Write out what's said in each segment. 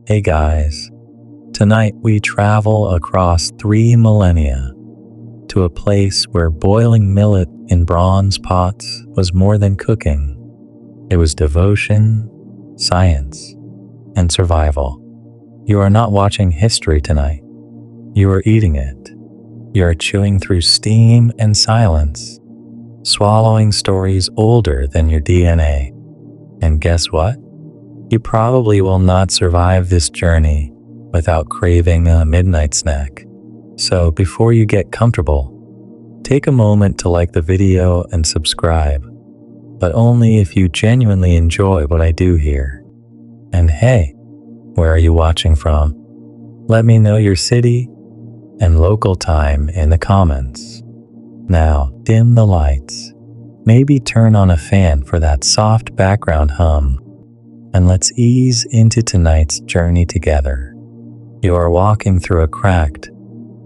Hey guys, tonight we travel across 3 millennia to a place where boiling millet in bronze pots was more than cooking. It was devotion, science, and survival. You are not watching history tonight. You are eating it. You are chewing through steam and silence, swallowing stories older than your DNA. And guess what? You probably will not survive this journey without craving a midnight snack. So before you get comfortable, take a moment to like the video and subscribe, but only if you genuinely enjoy what I do here. And hey, where are you watching from? Let me know your city and local time in the comments. Now, dim the lights. Maybe turn on a fan for that soft background hum. And let's ease into tonight's journey together. You are walking through a cracked,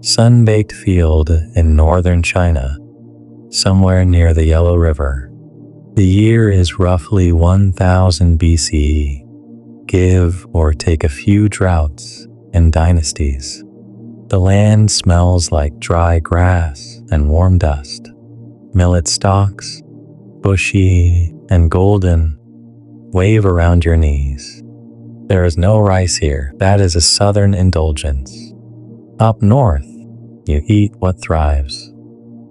sun-baked field in northern China, somewhere near the Yellow River. The year is roughly 1000 BCE. Give or take a few droughts and dynasties. The land smells like dry grass and warm dust. Millet stalks, bushy and golden, wave around your knees. There is no rice here. That is a southern indulgence. Up north, you eat what thrives.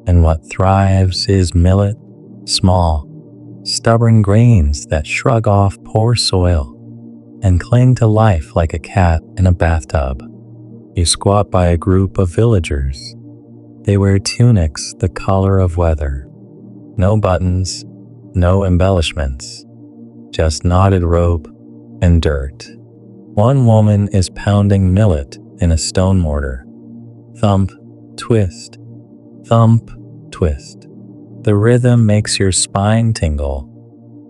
And what thrives is millet, small, stubborn grains that shrug off poor soil and cling to life like a cat in a bathtub. You squat by a group of villagers. They wear tunics the color of weather. No buttons, no embellishments. Just knotted rope and dirt. One woman is pounding millet in a stone mortar. Thump, twist, thump, twist. The rhythm makes your spine tingle,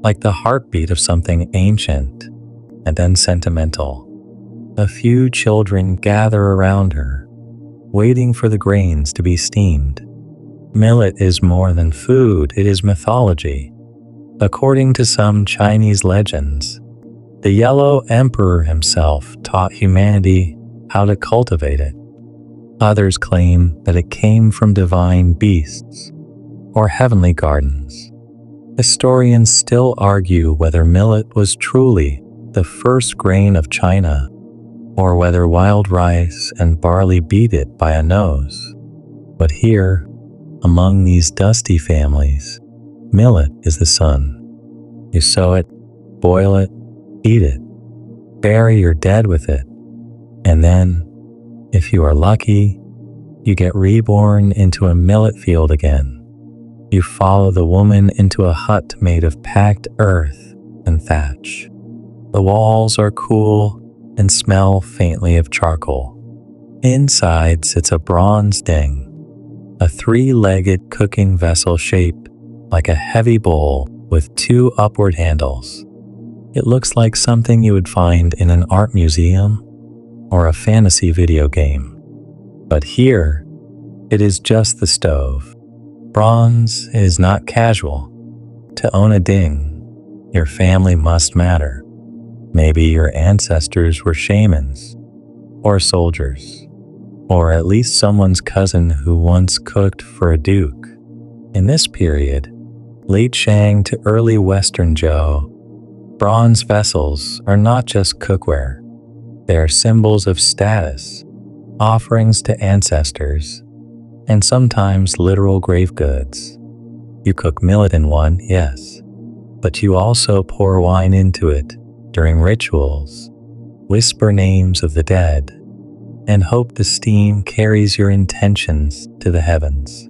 like the heartbeat of something ancient and then sentimental. A few children gather around her, waiting for the grains to be steamed. Millet is more than food, it is mythology. According to some Chinese legends, the Yellow Emperor himself taught humanity how to cultivate it. Others claim that it came from divine beasts or heavenly gardens. Historians still argue whether millet was truly the first grain of China or whether wild rice and barley beat it by a nose. But here, among these dusty families, millet is the sun. You sow it, boil it, eat it, bury your dead with it, and then, if you are lucky, you get reborn into a millet field again. You follow the woman into a hut made of packed earth and thatch. The walls are cool and smell faintly of charcoal. Inside sits a bronze ding, a 3-legged cooking vessel shaped like a heavy bowl with 2 upward handles. It looks like something you would find in an art museum or a fantasy video game. But here, it is just the stove. Bronze is not casual. To own a ding, your family must matter. Maybe your ancestors were shamans, or soldiers, or at least someone's cousin who once cooked for a duke. In this period, late Shang to early Western Zhou, bronze vessels are not just cookware. They are symbols of status, offerings to ancestors, and sometimes literal grave goods. You cook millet in one, yes, but you also pour wine into it during rituals, whisper names of the dead, and hope the steam carries your intentions to the heavens.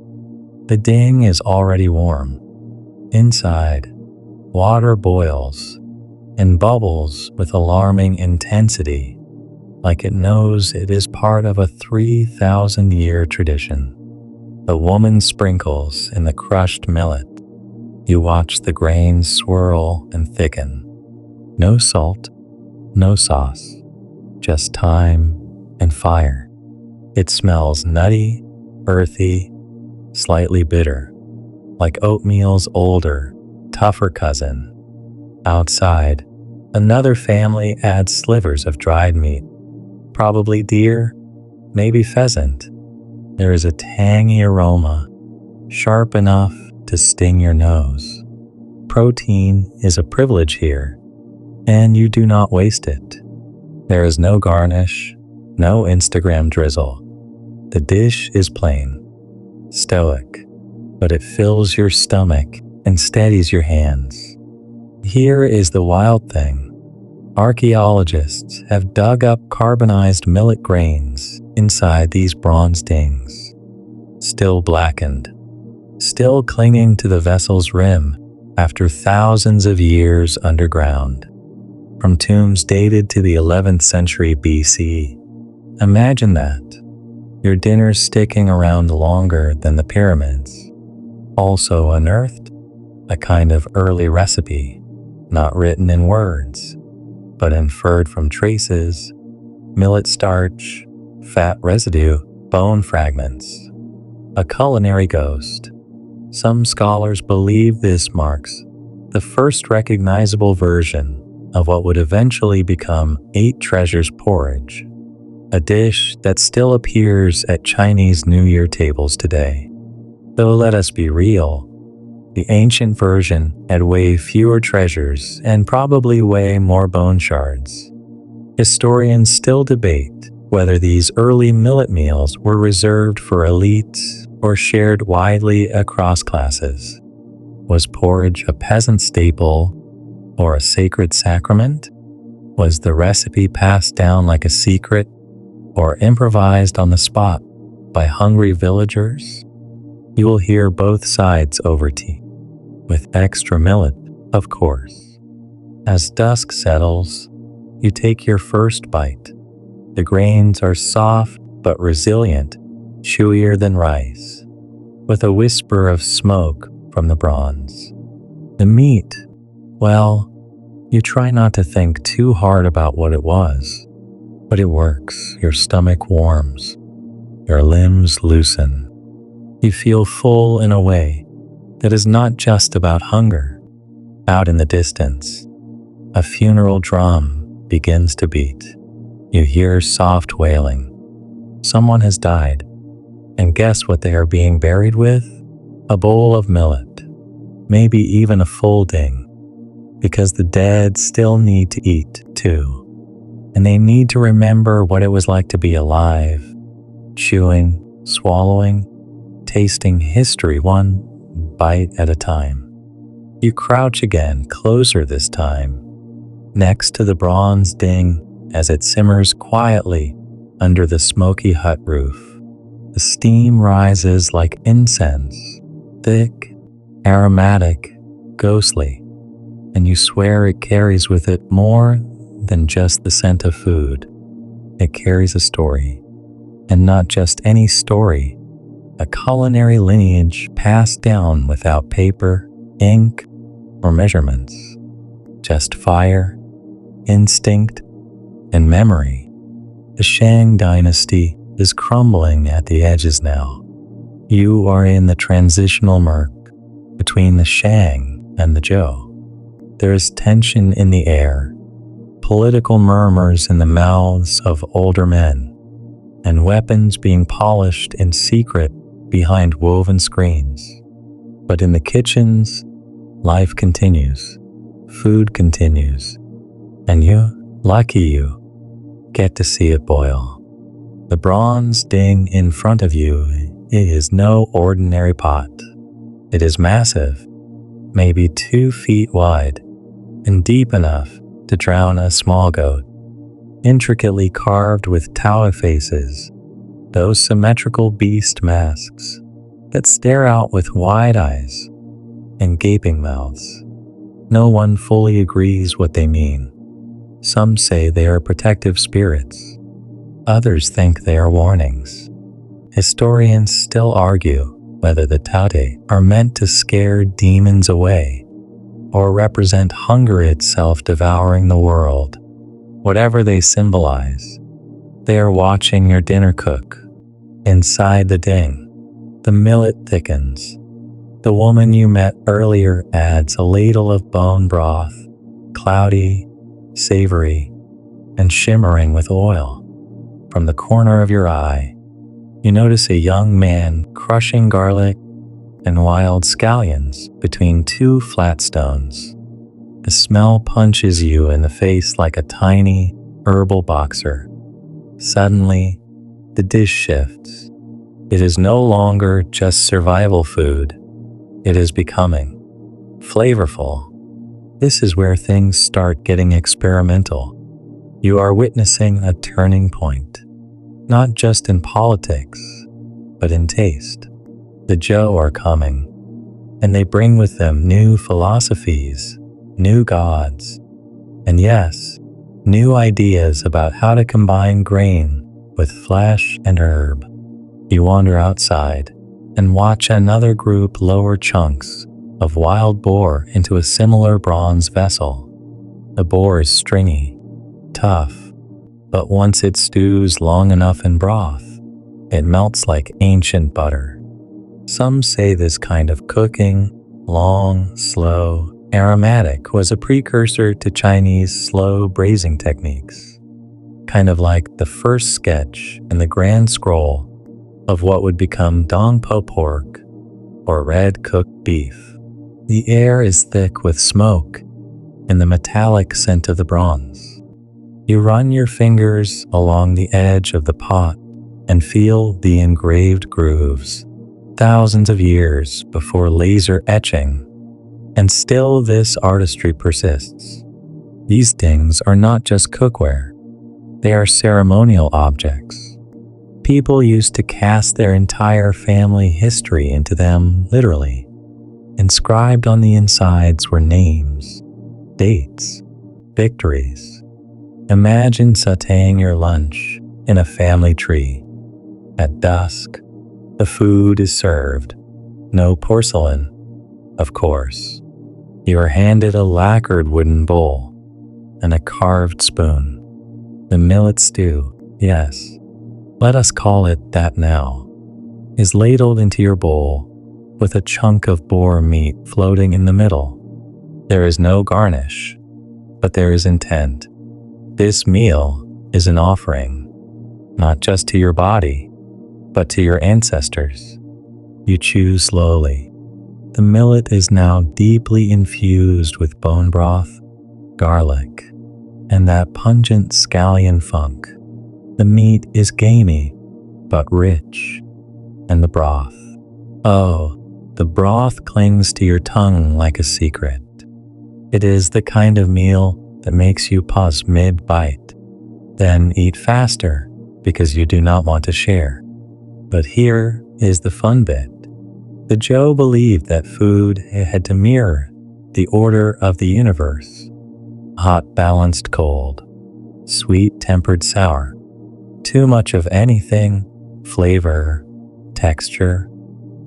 The ding is already warm. Inside, water boils and bubbles with alarming intensity, like it knows it is part of a 3,000-year tradition. The woman sprinkles in the crushed millet. You watch the grains swirl and thicken. No salt, no sauce, just time and fire. It smells nutty, earthy, slightly bitter, like oatmeal's older, tougher cousin. Outside, Another family adds slivers of dried meat, probably deer, maybe pheasant. There is a tangy aroma, sharp enough to sting your nose. Protein is a privilege here, and you do not waste it. There is no garnish, no Instagram drizzle. The dish is plain, stoic, but it fills your stomach and steadies your hands. Here is the wild thing. Archaeologists have dug up carbonized millet grains inside these bronze dings, still blackened, still clinging to the vessel's rim after thousands of years underground. From tombs dated to the 11th century BC. Imagine that. Your dinner's sticking around longer than the pyramids. Also unearthed, a kind of early recipe, not written in words, but inferred from traces, millet starch, fat residue, bone fragments. A culinary ghost. Some scholars believe this marks the first recognizable version of what would eventually become Eight Treasures porridge, a dish that still appears at Chinese New Year tables today. Though let us be real, the ancient version had way fewer treasures and probably way more bone shards. Historians still debate whether these early millet meals were reserved for elites or shared widely across classes. Was porridge a peasant staple or a sacred sacrament? Was the recipe passed down like a secret or improvised on the spot by hungry villagers? You will hear both sides over tea, with extra millet, of course. As dusk settles, you take your first bite. The grains are soft but resilient, chewier than rice, with a whisper of smoke from the bronze. The meat, well, you try not to think too hard about what it was, but it works. Your stomach warms, your limbs loosen. You feel full in a way that is not just about hunger. Out in the distance, a funeral drum begins to beat. You hear soft wailing. Someone has died, and guess what they are being buried with? A bowl of millet, maybe even a full ding, because the dead still need to eat too, and they need to remember what it was like to be alive, chewing, swallowing, tasting history one bite at a time. You crouch again, closer this time, next to the bronze ding as it simmers quietly under the smoky hut roof. The steam rises like incense, thick, aromatic, ghostly, and you swear it carries with it more than just the scent of food. It carries a story, and not just any story, a culinary lineage passed down without paper, ink, or measurements, just fire, instinct, and memory. The Zhou Dynasty is crumbling at the edges now. You are in the transitional murk between the Shang and the Zhou. There is tension in the air, political murmurs in the mouths of older men, and weapons being polished in secret behind woven screens. But in the kitchens, life continues, food continues, and you, lucky you, get to see it boil. The bronze ding in front of you is no ordinary pot. It is massive, maybe 2 feet wide, and deep enough to drown a small goat, intricately carved with Tao faces, those symmetrical beast masks that stare out with wide eyes and gaping mouths. No one fully agrees what they mean. Some say they are protective spirits. Others think they are warnings. Historians still argue whether the Taote are meant to scare demons away or represent hunger itself devouring the world. Whatever they symbolize, they are watching your dinner cook. Inside the ding, the millet thickens. The woman you met earlier adds a ladle of bone broth, cloudy, savory, and shimmering with oil. From the corner of your eye, you notice a young man crushing garlic and wild scallions between two flat stones. The smell punches you in the face like a tiny herbal boxer. Suddenly, the dish shifts. It is no longer just survival food. It is becoming flavorful. This is where things start getting experimental. You are witnessing a turning point, not just in politics, but in taste. The Zhou are coming, and they bring with them new philosophies, new gods, and yes, new ideas about how to combine grain with flesh and herb. You wander outside and watch another group lower chunks of wild boar into a similar bronze vessel. The boar is stringy, tough, but once it stews long enough in broth, it melts like ancient butter. Some say this kind of cooking, long, slow, aromatic, was a precursor to Chinese slow braising techniques, kind of like the first sketch in the grand scroll of what would become dong po pork or red cooked beef. The air is thick with smoke and the metallic scent of the bronze. You run your fingers along the edge of the pot and feel the engraved grooves, thousands of years before laser etching, and still this artistry persists. These things are not just cookware, they are ceremonial objects. People used to cast their entire family history into them literally. Inscribed on the insides were names, dates, victories. Imagine sautéing your lunch in a family tree. At dusk, the food is served. No porcelain, of course. You are handed a lacquered wooden bowl and a carved spoon. The millet stew, yes, let us call it that now, is ladled into your bowl with a chunk of boar meat floating in the middle. There is no garnish, but there is intent. This meal is an offering, not just to your body, but to your ancestors. You chew slowly. The millet is now deeply infused with bone broth, garlic, and that pungent scallion funk. The meat is gamey, but rich, and the broth. Oh, the broth clings to your tongue like a secret. It is the kind of meal that makes you pause mid-bite, then eat faster because you do not want to share. But here is the fun bit. The Zhou believed that food had to mirror the order of the universe. Hot balanced cold, sweet tempered sour. Too much of anything, flavor, texture,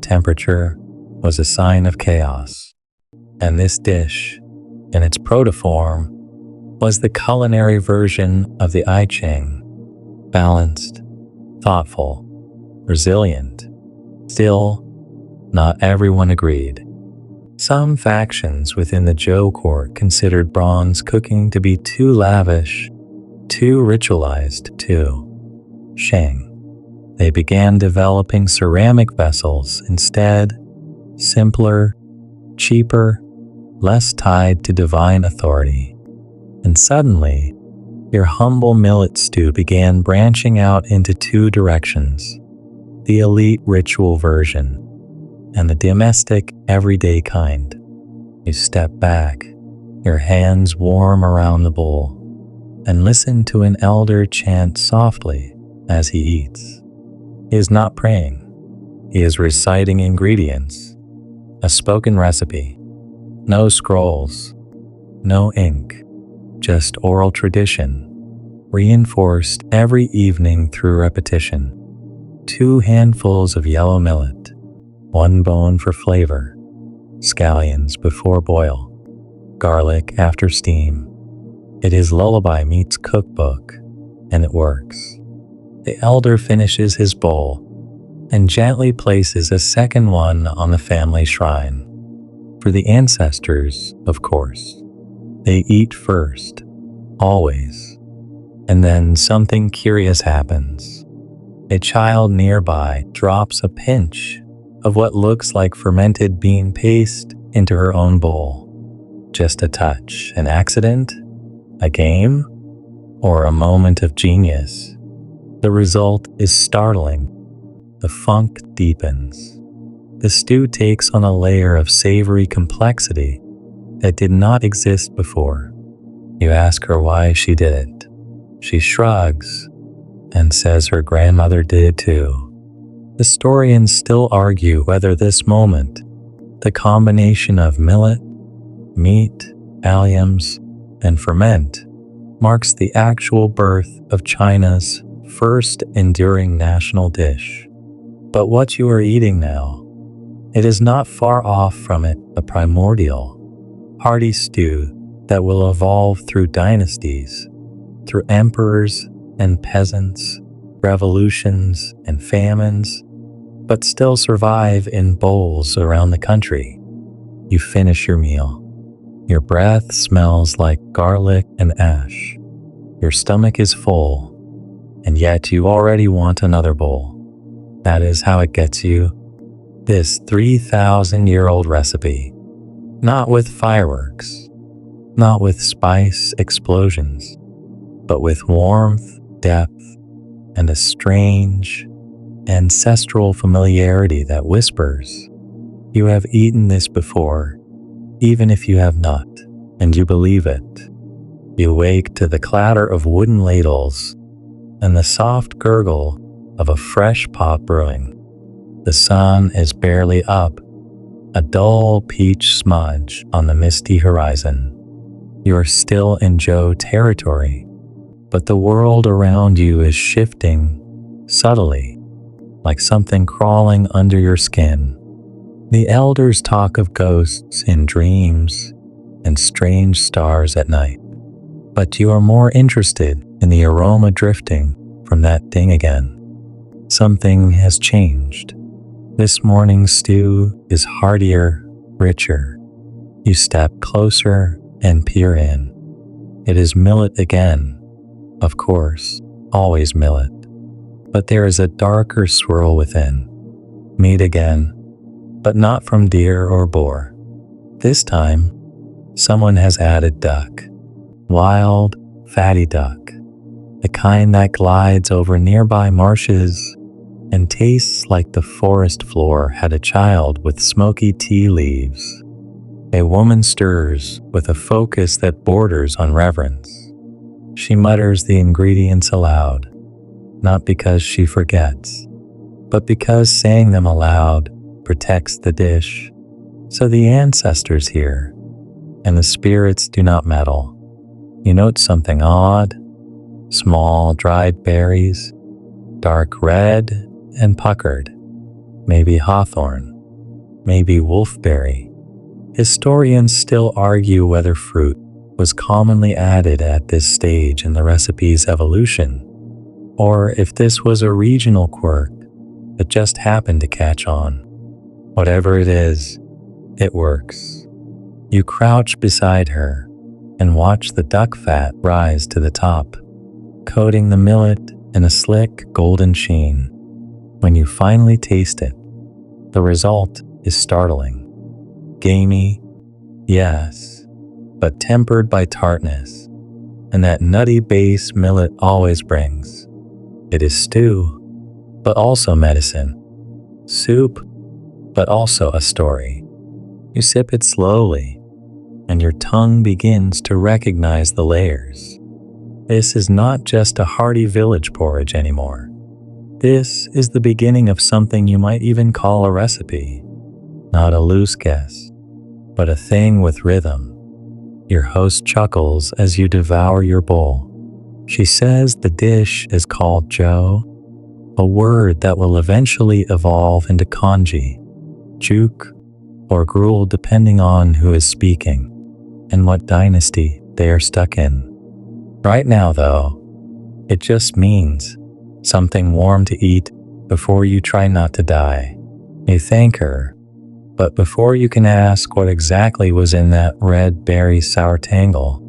temperature, was a sign of chaos. And this dish, in its protoform, was the culinary version of the I Ching. Balanced, thoughtful, resilient. Still, not everyone agreed. Some factions within the Zhou court considered bronze cooking to be too lavish, too ritualized, too Shang. They began developing ceramic vessels instead, simpler, cheaper, less tied to divine authority. And suddenly, your humble millet stew began branching out into two directions: the elite ritual version and the domestic, everyday kind. You step back, your hands warm around the bowl, and listen to an elder chant softly as he eats. He is not praying. He is reciting ingredients, a spoken recipe. No scrolls, no ink, just oral tradition, reinforced every evening through repetition. 2 handfuls of yellow millet, 1 bone for flavor, scallions before boil, garlic after steam. It is lullaby meets cookbook, and it works. The elder finishes his bowl and gently places a second one on the family shrine. For the ancestors, of course. They eat first, always. And then something curious happens. A child nearby drops a pinch of what looks like fermented bean paste into her own bowl. Just a touch, an accident, a game, or a moment of genius. The result is startling. The funk deepens. The stew takes on a layer of savory complexity that did not exist before. You ask her why she did it. She shrugs and says her grandmother did too. Historians still argue whether this moment, the combination of millet, meat, alliums, and ferment, marks the actual birth of China's first enduring national dish. But what you are eating now, it is not far off from it, a primordial, hearty stew that will evolve through dynasties, through emperors and peasants, revolutions and famines, but still survive in bowls around the country. You finish your meal. Your breath smells like garlic and ash. Your stomach is full, and yet you already want another bowl. That is how it gets you. This 3,000-year-old recipe. Not with fireworks, not with spice explosions, but with warmth, depth, and a strange, ancestral familiarity that whispers, "You have eaten this before, even if you have not," and you believe it. You wake to the clatter of wooden ladles and the soft gurgle of a fresh pot brewing. The sun is barely up, a dull peach smudge on the misty horizon. You are still in Zhou territory, but the world around you is shifting subtly, like something crawling under your skin. The elders talk of ghosts in dreams and strange stars at night, but you are more interested in the aroma drifting from that thing again. Something has changed. This morning's stew is heartier, richer. You step closer and peer in. It is millet again. Of course, always millet. But there is a darker swirl within. Meat again, but not from deer or boar. This time, someone has added duck. Wild, fatty duck. The kind that glides over nearby marshes and tastes like the forest floor had a child with smoky tea leaves. A woman stirs with a focus that borders on reverence. She mutters the ingredients aloud, not because she forgets, but because saying them aloud protects the dish. So the ancestors hear, and the spirits do not meddle. You note something odd: small dried berries, dark red and puckered, maybe hawthorn, maybe wolfberry. Historians still argue whether fruit was commonly added at this stage in the recipe's evolution, or if this was a regional quirk that just happened to catch on. Whatever it is, it works. You crouch beside her and watch the duck fat rise to the top, coating the millet in a slick golden sheen. When you finally taste it, the result is startling. Gamey, yes, but tempered by tartness and that nutty base millet always brings. It is stew, but also medicine. Soup, but also a story. You sip it slowly, and your tongue begins to recognize the layers. This is not just a hearty village porridge anymore. This is the beginning of something you might even call a recipe. Not a loose guess, but a thing with rhythm. Your host chuckles as you devour your bowl. She says the dish is called zhōu, a word that will eventually evolve into kanji, juk, or gruel depending on who is speaking and what dynasty they are stuck in. Right now, though, it just means something warm to eat before you try not to die. You thank her, but before you can ask what exactly was in that red berry sour tangle,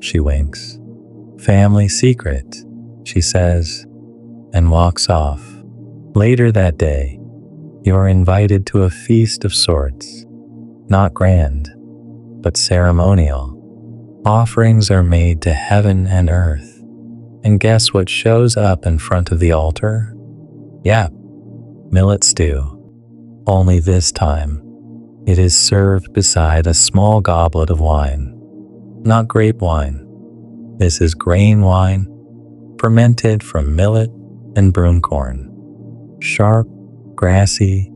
she winks. Family secret, she says, and walks off. Later that day, you're invited to a feast of sorts, not grand, but ceremonial. Offerings are made to heaven and earth, and guess what shows up in front of the altar? Yeah, millet stew. Only this time, it is served beside a small goblet of wine. Not grape wine. This is grain wine, fermented from millet and broomcorn. Sharp, grassy,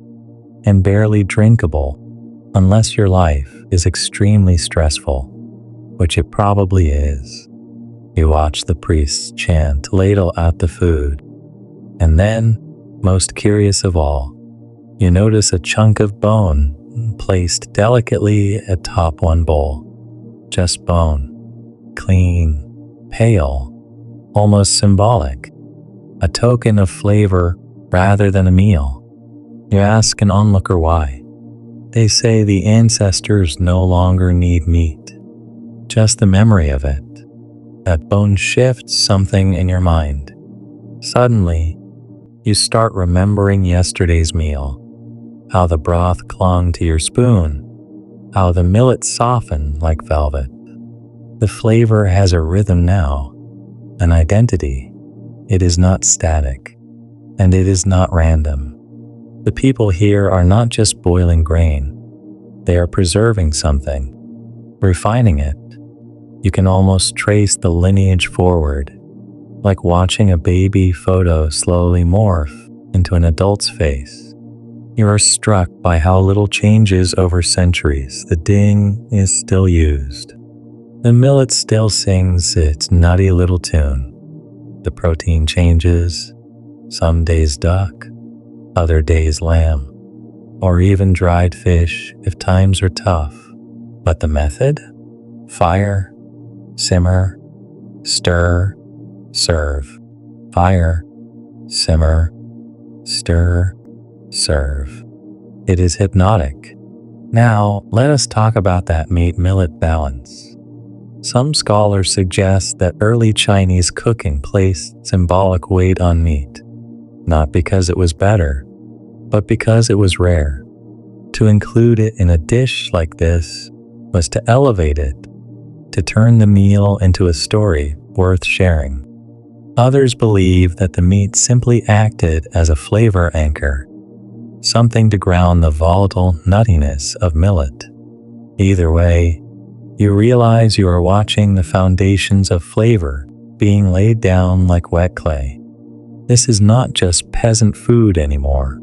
and barely drinkable unless your life is extremely stressful, which it probably is. You watch the priests chant, ladle out the food, and then, most curious of all, you notice a chunk of bone placed delicately atop one bowl. Just bone, clean, pale, almost symbolic, a token of flavor rather than a meal. You ask an onlooker why. They say the ancestors no longer need meat, just the memory of it. That bone shifts something in your mind. Suddenly, you start remembering yesterday's meal, how the broth clung to your spoon, how the millet softened like velvet. The flavor has a rhythm now, an identity. It is not static, and it is not random. The people here are not just boiling grain. They are preserving something, refining it. You can almost trace the lineage forward, like watching a baby photo slowly morph into an adult's face. You are struck by how little changes over centuries. The ding is still used. The millet still sings its nutty little tune. The protein changes, some days duck, other days lamb, or even dried fish if times are tough. But the method? Fire, simmer, stir, serve. Fire, simmer, stir, serve. It is hypnotic. Now, let us talk about that meat-millet balance. Some scholars suggest that early Chinese cooking placed symbolic weight on meat, not because it was better, but because it was rare. To include it in a dish like this was to elevate it, to turn the meal into a story worth sharing. Others believe that the meat simply acted as a flavor anchor, something to ground the volatile nuttiness of millet. Either way, you realize you are watching the foundations of flavor being laid down like wet clay. This is not just peasant food anymore.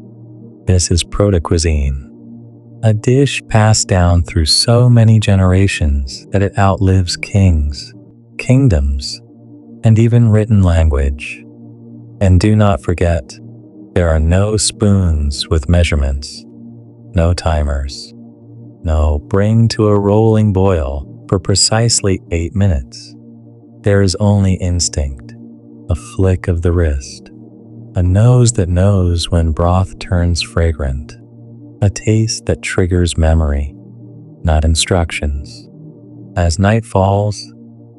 This is proto-cuisine, a dish passed down through so many generations that it outlives kings, kingdoms, and even written language. And do not forget, there are no spoons with measurements, no timers, no bring to a rolling boil for precisely 8 minutes. There is only instinct, a flick of the wrist, a nose that knows when broth turns fragrant, a taste that triggers memory, not instructions. As night falls,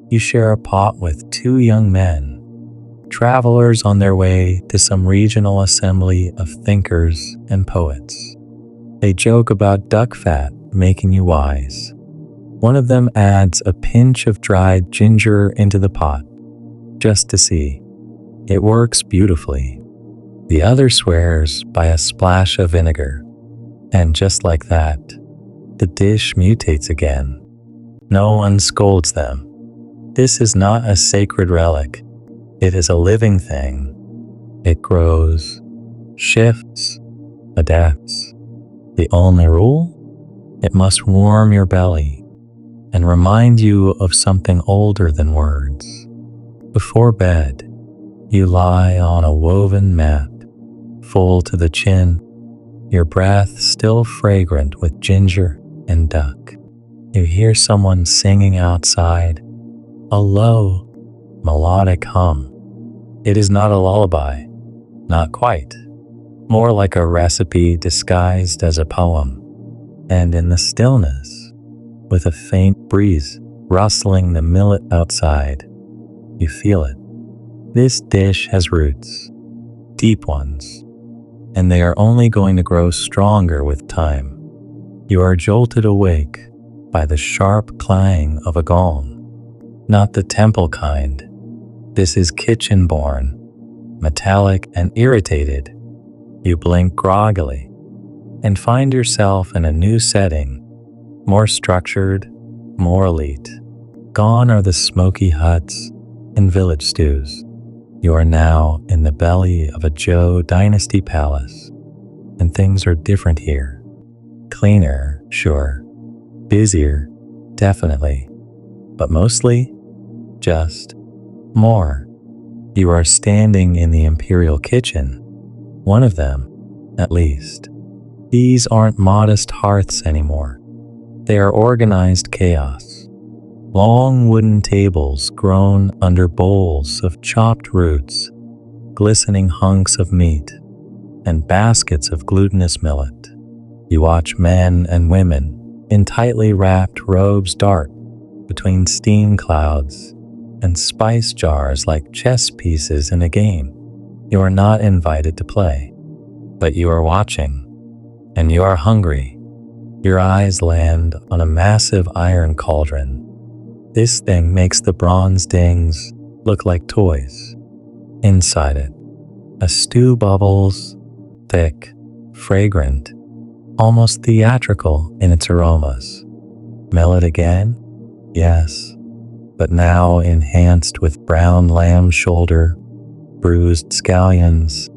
you share a pot with 2 young men, travelers on their way to some regional assembly of thinkers and poets. They joke about duck fat making you wise. One of them adds a pinch of dried ginger into the pot, just to see. It works beautifully. The other swears by a splash of vinegar. And just like that, the dish mutates again. No one scolds them. This is not a sacred relic. It is a living thing. It grows, shifts, adapts. The only rule? It must warm your belly and remind you of something older than words. Before bed, you lie on a woven mat, full to the chin, your breath still fragrant with ginger and duck. You hear someone singing outside, a low, melodic hum. It is not a lullaby, not quite. More like a recipe disguised as a poem. And in the stillness, with a faint breeze rustling the millet outside, You feel it. This dish has roots, deep ones, and they are only going to grow stronger with time. You are jolted awake by the sharp clang of a gong. Not the temple kind. This is kitchen-born, metallic and irritated. You blink groggily and find yourself in a new setting, more structured, more elite. Gone are the smoky huts and village stews. You are now in the belly of a Zhou Dynasty palace, and things are different here. Cleaner, sure. Busier, definitely. But mostly, just more. You are standing in the imperial kitchen, one of them, at least. These aren't modest hearths anymore. They are organized chaos. Long wooden tables grown under bowls of chopped roots, glistening hunks of meat, and baskets of glutinous millet. You watch men and women in tightly wrapped robes dart between steam clouds and spice jars like chess pieces in a game. You are not invited to play, but you are watching, and you are hungry. Your eyes land on a massive iron cauldron. This thing makes the bronze dings look like toys. Inside it, a stew bubbles, thick, fragrant, almost theatrical in its aromas. Millet again? Yes, but now enhanced with brown lamb shoulder, bruised scallions,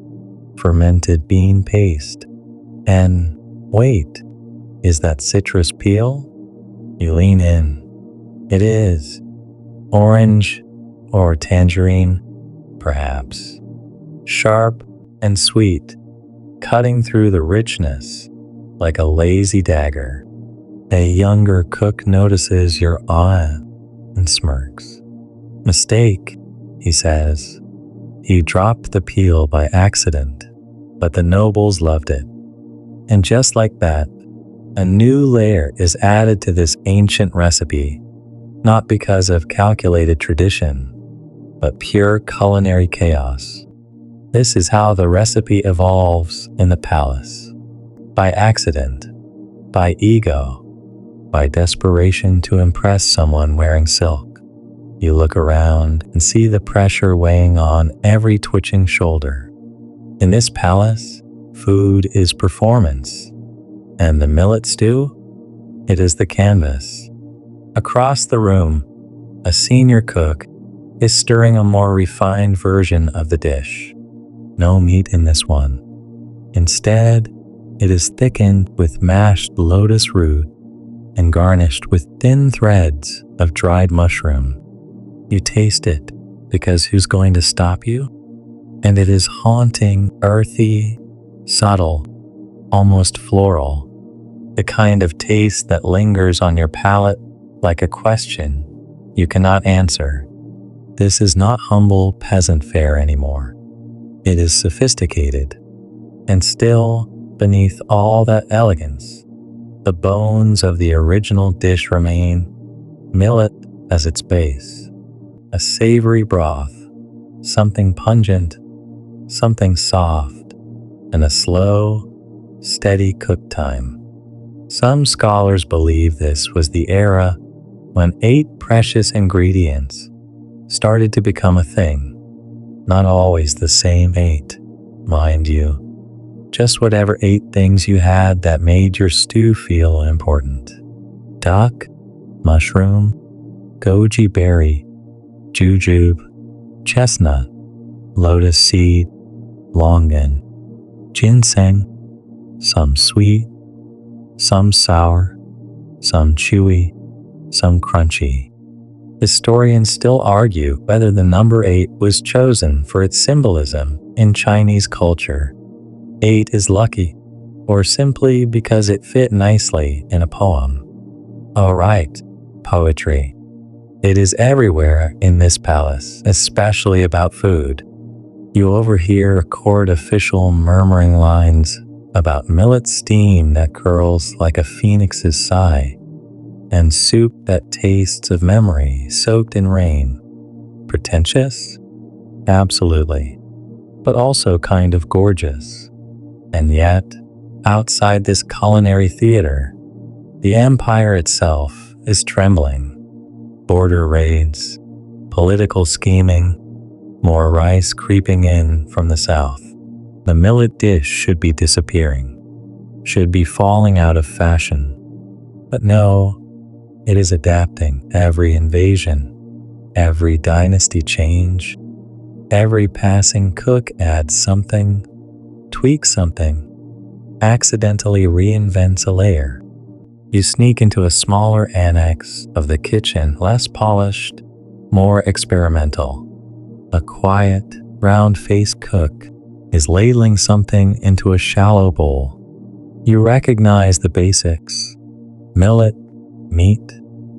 fermented bean paste, and wait, is that citrus peel? You lean in. It is. Orange or tangerine, perhaps. Sharp and sweet, cutting through the richness like a lazy dagger. A younger cook notices your awe and smirks. Mistake, he says. He dropped the peel by accident, but the nobles loved it. And just like that, a new layer is added to this ancient recipe, not because of calculated tradition, but pure culinary chaos. This is how the recipe evolves in the palace. By accident, by ego, by desperation to impress someone wearing silk. You look around and see the pressure weighing on every twitching shoulder. In this palace, food is performance, and the millet stew, it is the canvas. Across the room, a senior cook is stirring a more refined version of the dish. No meat in this one. Instead, it is thickened with mashed lotus root and garnished with thin threads of dried mushroom. You taste it because who's going to stop you? And it is haunting, earthy, subtle, almost floral. The kind of taste that lingers on your palate like a question you cannot answer. This is not humble peasant fare anymore. It is sophisticated. And still, beneath all that elegance, the bones of the original dish remain, millet as its base, a savory broth, something pungent, something soft, and a slow, steady cook time. Some scholars believe this was the era when 8 precious ingredients started to become a thing. Not always the same 8, mind you. Just whatever 8 things you had that made your stew feel important. Duck, mushroom, goji berry, jujube, chestnut, lotus seed, longan, ginseng, some sweet, some sour, some chewy, some crunchy. Historians still argue whether the number 8 was chosen for its symbolism in Chinese culture. 8 is lucky, or simply because it fit nicely in a poem. Oh right, poetry. It is everywhere in this palace, especially about food. You overhear court official murmuring lines about millet steam that curls like a phoenix's sigh, and soup that tastes of memory soaked in rain. Pretentious? Absolutely. But also kind of gorgeous. And yet, outside this culinary theater, the empire itself is trembling. Border raids, political scheming, more rice creeping in from the south. The millet dish should be disappearing, should be falling out of fashion. But no, it is adapting. Every invasion, every dynasty change, every passing cook adds something, tweaks something, accidentally reinvents a layer. You sneak into a smaller annex of the kitchen, less polished, more experimental. A quiet, round-faced cook is ladling something into a shallow bowl. You recognize the basics: millet, meat,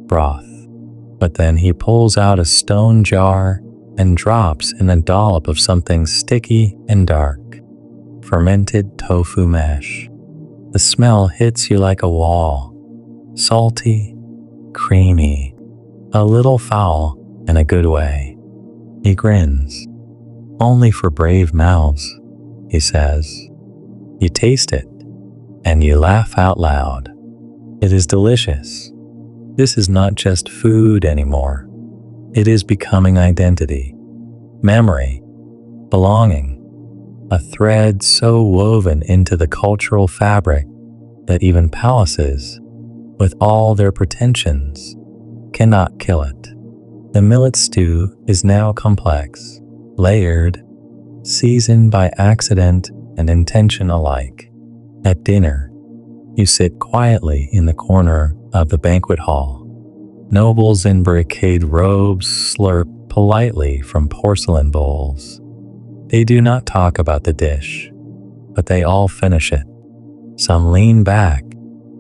broth. But then he pulls out a stone jar and drops in a dollop of something sticky and dark. Fermented tofu mash. The smell hits you like a wall. Salty, creamy, a little foul in a good way. He grins. Only for brave mouths, he says. You taste it, and you laugh out loud. It is delicious. This is not just food anymore. It is becoming identity, memory, belonging, a thread so woven into the cultural fabric that even palaces, with all their pretensions, cannot kill it. The millet stew is now complex, layered, seasoned by accident and intention alike. At dinner, you sit quietly in the corner of the banquet hall. Nobles in brocade robes slurp politely from porcelain bowls. They do not talk about the dish, but they all finish it. Some lean back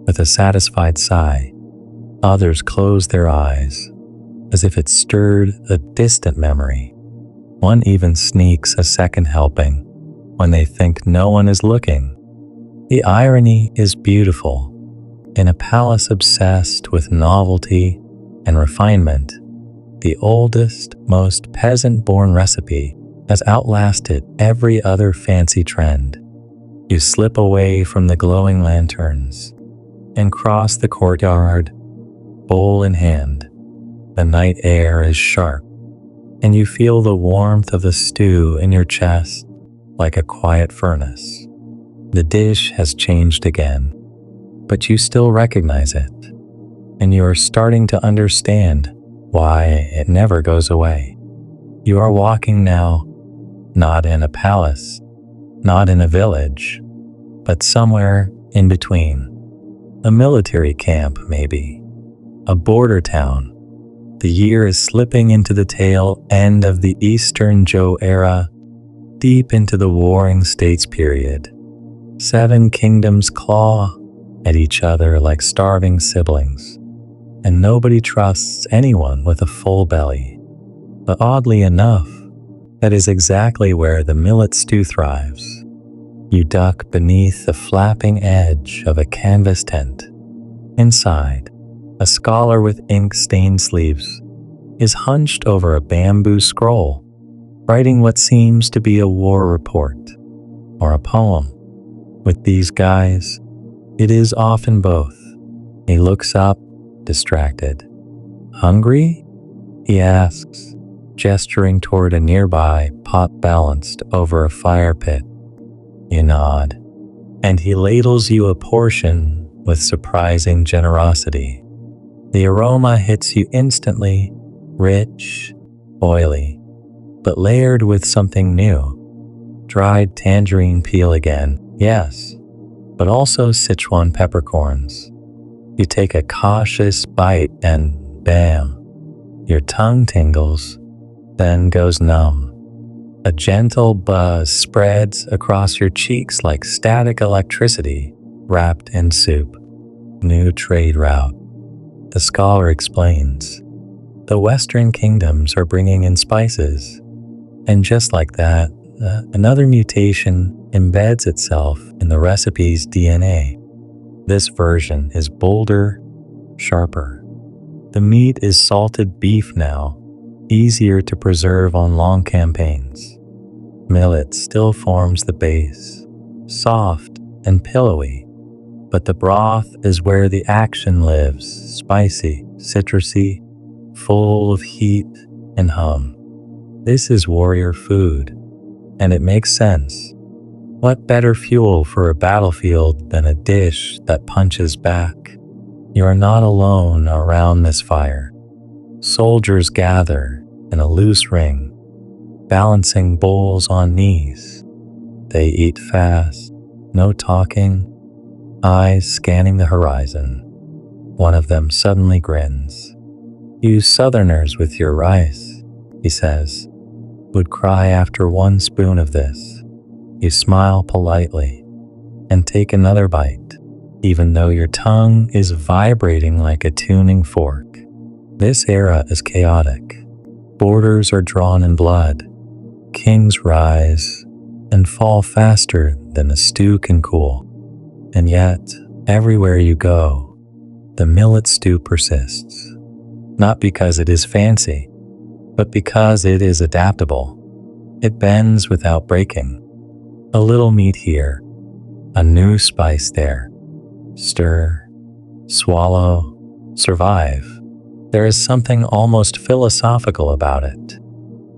with a satisfied sigh. Others close their eyes, as if it stirred a distant memory. One even sneaks a second helping when they think no one is looking. The irony is beautiful. In a palace obsessed with novelty and refinement, the oldest, most peasant-born recipe has outlasted every other fancy trend. You slip away from the glowing lanterns and cross the courtyard, bowl in hand. The night air is sharp, and you feel the warmth of the stew in your chest like a quiet furnace. The dish has changed again, but you still recognize it, and you are starting to understand why it never goes away. You are walking now, not in a palace, not in a village, but somewhere in between. A military camp, maybe. A border town. The year is slipping into the tail end of the Eastern Zhou era, deep into the Warring States period. 7 kingdoms claw at each other like starving siblings, and nobody trusts anyone with a full belly. But oddly enough, that is exactly where the millet stew thrives. You duck beneath the flapping edge of a canvas tent. Inside, a scholar with ink-stained sleeves is hunched over a bamboo scroll, writing what seems to be a war report or a poem. With these guys, it is often both. He looks up, distracted. Hungry? He asks, gesturing toward a nearby pot balanced over a fire pit. You nod, and he ladles you a portion with surprising generosity. The aroma hits you instantly, rich, oily, but layered with something new. Dried tangerine peel again, yes, but also Sichuan peppercorns. You take a cautious bite and bam, your tongue tingles, then goes numb. A gentle buzz spreads across your cheeks like static electricity wrapped in soup. New trade route. The scholar explains. The Western kingdoms are bringing in spices, and just like that, another mutation embeds itself in the recipe's DNA. This version is bolder, sharper. The meat is salted beef now, easier to preserve on long campaigns. Millet still forms the base, soft and pillowy, but the broth is where the action lives, spicy, citrusy, full of heat and hum. This is warrior food, and it makes sense. What better fuel for a battlefield than a dish that punches back? You are not alone around this fire. Soldiers gather in a loose ring, balancing bowls on knees. They eat fast, no talking, eyes scanning the horizon. One of them suddenly grins. "You Southerners with your rice," he says, "would cry after one spoon of this." You smile politely and take another bite, even though your tongue is vibrating like a tuning fork. This era is chaotic. Borders are drawn in blood. Kings rise and fall faster than a stew can cool. And yet, everywhere you go, the millet stew persists. Not because it is fancy, but because it is adaptable. It bends without breaking. A little meat here, a new spice there. Stir, swallow, survive. There is something almost philosophical about it,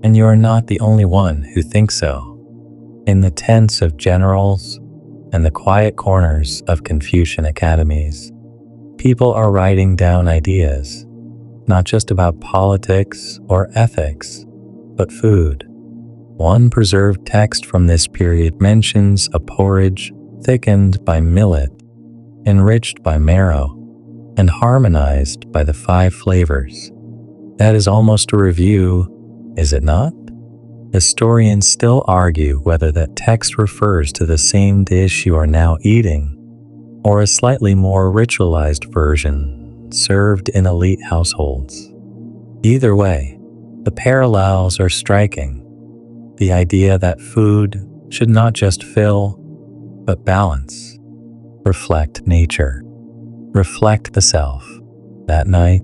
and you are not the only one who thinks so. In the tents of generals and the quiet corners of Confucian academies, people are writing down ideas, not just about politics or ethics, but food. One preserved text from this period mentions a porridge thickened by millet, enriched by marrow, and harmonized by the 5 flavors. That is almost a review, is it not? Historians still argue whether that text refers to the same dish you are now eating, or a slightly more ritualized version served in elite households. Either way, the parallels are striking. The idea that food should not just fill, but balance, reflect nature, reflect the self. That night,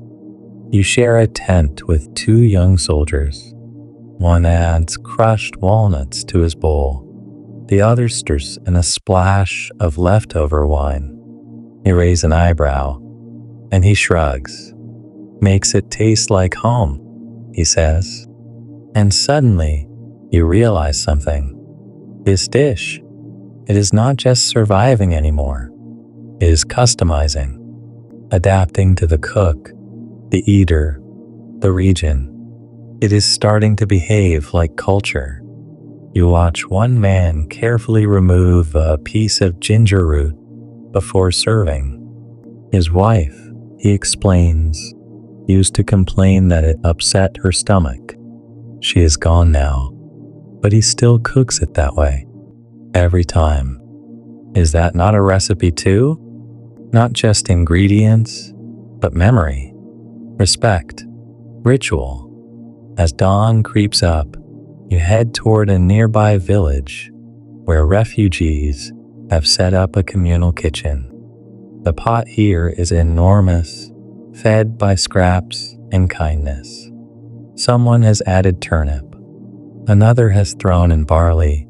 you share a tent with 2 young soldiers. One adds crushed walnuts to his bowl. The other stirs in a splash of leftover wine. You raise an eyebrow, and he shrugs. "Makes it taste like home," he says. And suddenly, you realize something. This dish, it is not just surviving anymore. It is customizing, adapting to the cook, the eater, the region. It is starting to behave like culture. You watch one man carefully remove a piece of ginger root before serving. His wife, he explains, used to complain that it upset her stomach. She is gone now, but he still cooks it that way, every time. Is that not a recipe too? Not just ingredients, but memory, respect, ritual. As dawn creeps up, you head toward a nearby village where refugees have set up a communal kitchen. The pot here is enormous, fed by scraps and kindness. Someone has added turnip. Another has thrown in barley.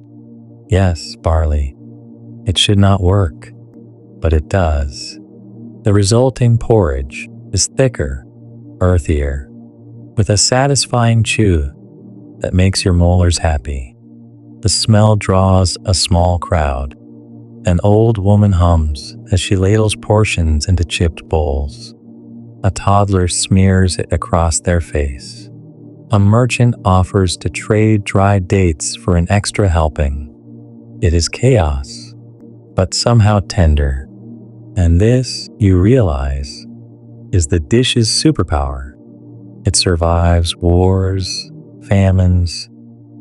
Yes, barley. It should not work, but it does. The resulting porridge is thicker, earthier, with a satisfying chew that makes your molars happy. The smell draws a small crowd. An old woman hums as she ladles portions into chipped bowls. A toddler smears it across their face. A merchant offers to trade dried dates for an extra helping. It is chaos, but somehow tender. And this, you realize, is the dish's superpower. It survives wars, famines,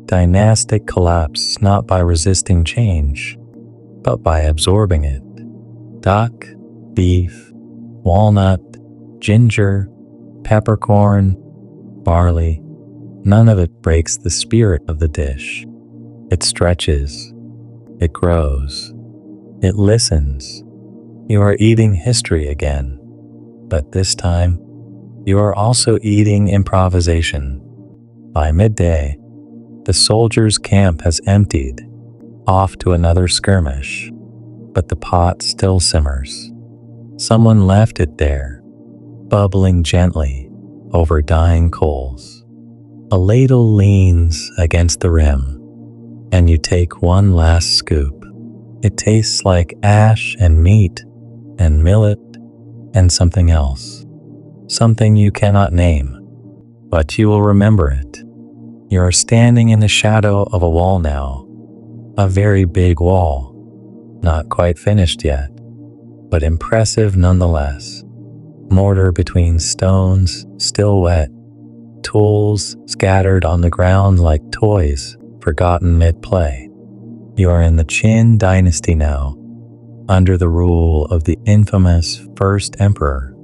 dynastic collapse not by resisting change, but by absorbing it. Duck, beef, walnut, ginger, peppercorn, barley, none of it breaks the spirit of the dish. It stretches, it grows, it listens. You are eating history again, but this time, you are also eating improvisation. By midday, the soldiers' camp has emptied, off to another skirmish, but the pot still simmers. Someone left it there, bubbling gently over dying coals. A ladle leans against the rim, and you take one last scoop. It tastes like ash and meat and millet and something else. Something you cannot name, but you will remember it. You are standing in the shadow of a wall now, a very big wall, not quite finished yet, but impressive nonetheless. Mortar between stones, still wet, tools scattered on the ground like toys forgotten mid-play. You are in the Qin Dynasty now, under the rule of the infamous first emperor,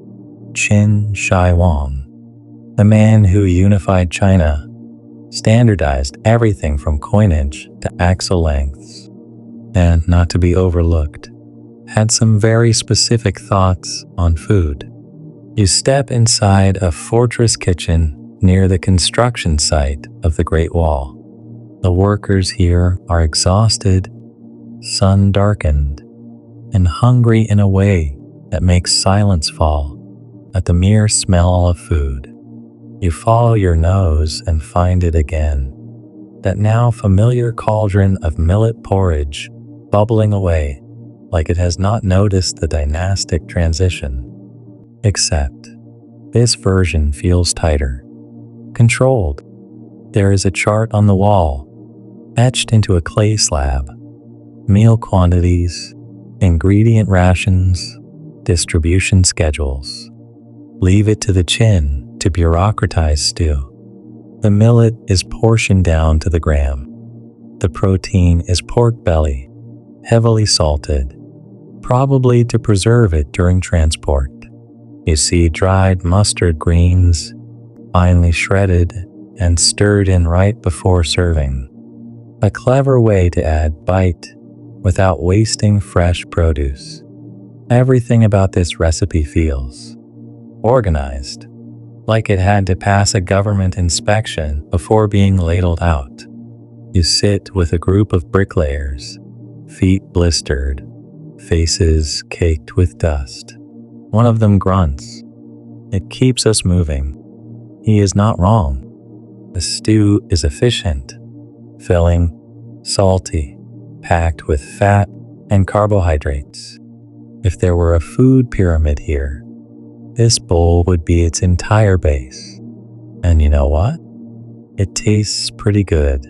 Qin Shi Huang, the man who unified China, standardized everything from coinage to axle lengths, and, not to be overlooked, had some very specific thoughts on food. You step inside a fortress kitchen near the construction site of the Great Wall. The workers here are exhausted, sun-darkened, and hungry in a way that makes silence fall at the mere smell of food. You follow your nose and find it again, that now familiar cauldron of millet porridge bubbling away like it has not noticed the dynastic transition. Except, this version feels tighter, controlled. There is a chart on the wall, etched into a clay slab. Meal quantities, ingredient rations, distribution schedules. Leave it to the Qin to bureaucratize stew. The millet is portioned down to the gram. The protein is pork belly, heavily salted, probably to preserve it during transport. You see dried mustard greens, finely shredded and stirred in right before serving. A clever way to add bite without wasting fresh produce. Everything about this recipe feels organized, like it had to pass a government inspection before being ladled out. You sit with a group of bricklayers, feet blistered, faces caked with dust. One of them grunts. It keeps us moving. He is not wrong. The stew is efficient, filling, salty, packed with fat and carbohydrates. If there were a food pyramid here, this bowl would be its entire base. And you know what? It tastes pretty good.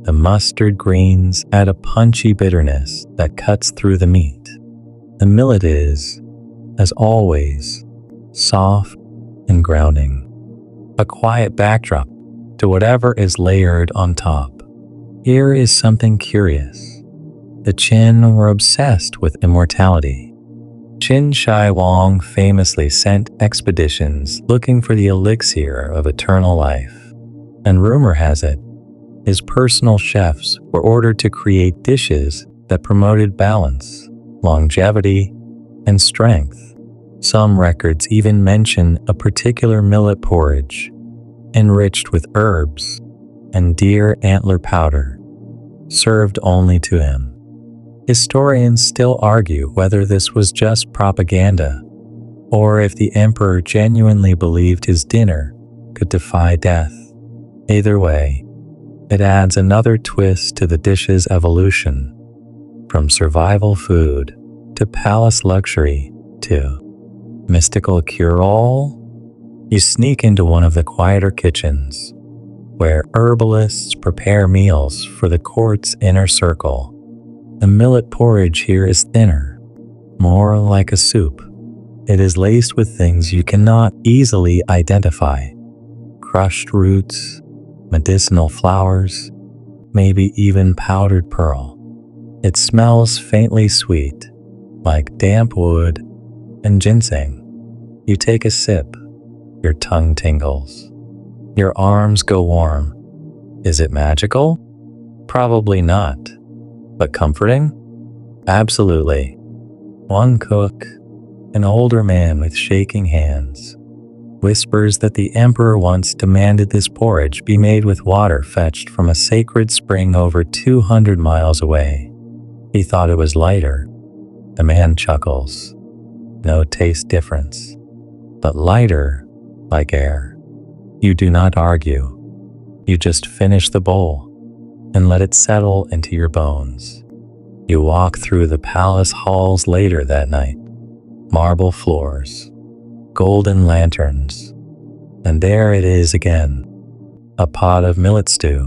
The mustard greens add a punchy bitterness that cuts through the meat. The millet is, as always, soft and grounding. A quiet backdrop to whatever is layered on top. Here is something curious. The Qin were obsessed with immortality. Qin Shi Huang famously sent expeditions looking for the elixir of eternal life. And rumor has it, his personal chefs were ordered to create dishes that promoted balance, longevity, and strength. Some records even mention a particular millet porridge, enriched with herbs and deer antler powder, served only to him. Historians still argue whether this was just propaganda, or if the emperor genuinely believed his dinner could defy death. Either way, it adds another twist to the dish's evolution, from survival food to palace luxury to mystical cure-all. You sneak into one of the quieter kitchens, where herbalists prepare meals for the court's inner circle. The millet porridge here is thinner, more like a soup. It is laced with things you cannot easily identify: crushed roots, medicinal flowers, maybe even powdered pearl. It smells faintly sweet, like damp wood and ginseng. You take a sip, your tongue tingles. Your arms go warm. Is it magical? Probably not. But comforting? Absolutely. One cook, an older man with shaking hands, whispers that the emperor once demanded this porridge be made with water fetched from a sacred spring over 200 miles away. He thought it was lighter. The man chuckles. No taste difference, but lighter like air. You do not argue. You just finish the bowl and let it settle into your bones. You walk through the palace halls later that night. Marble floors, golden lanterns, and there it is again. A pot of millet stew,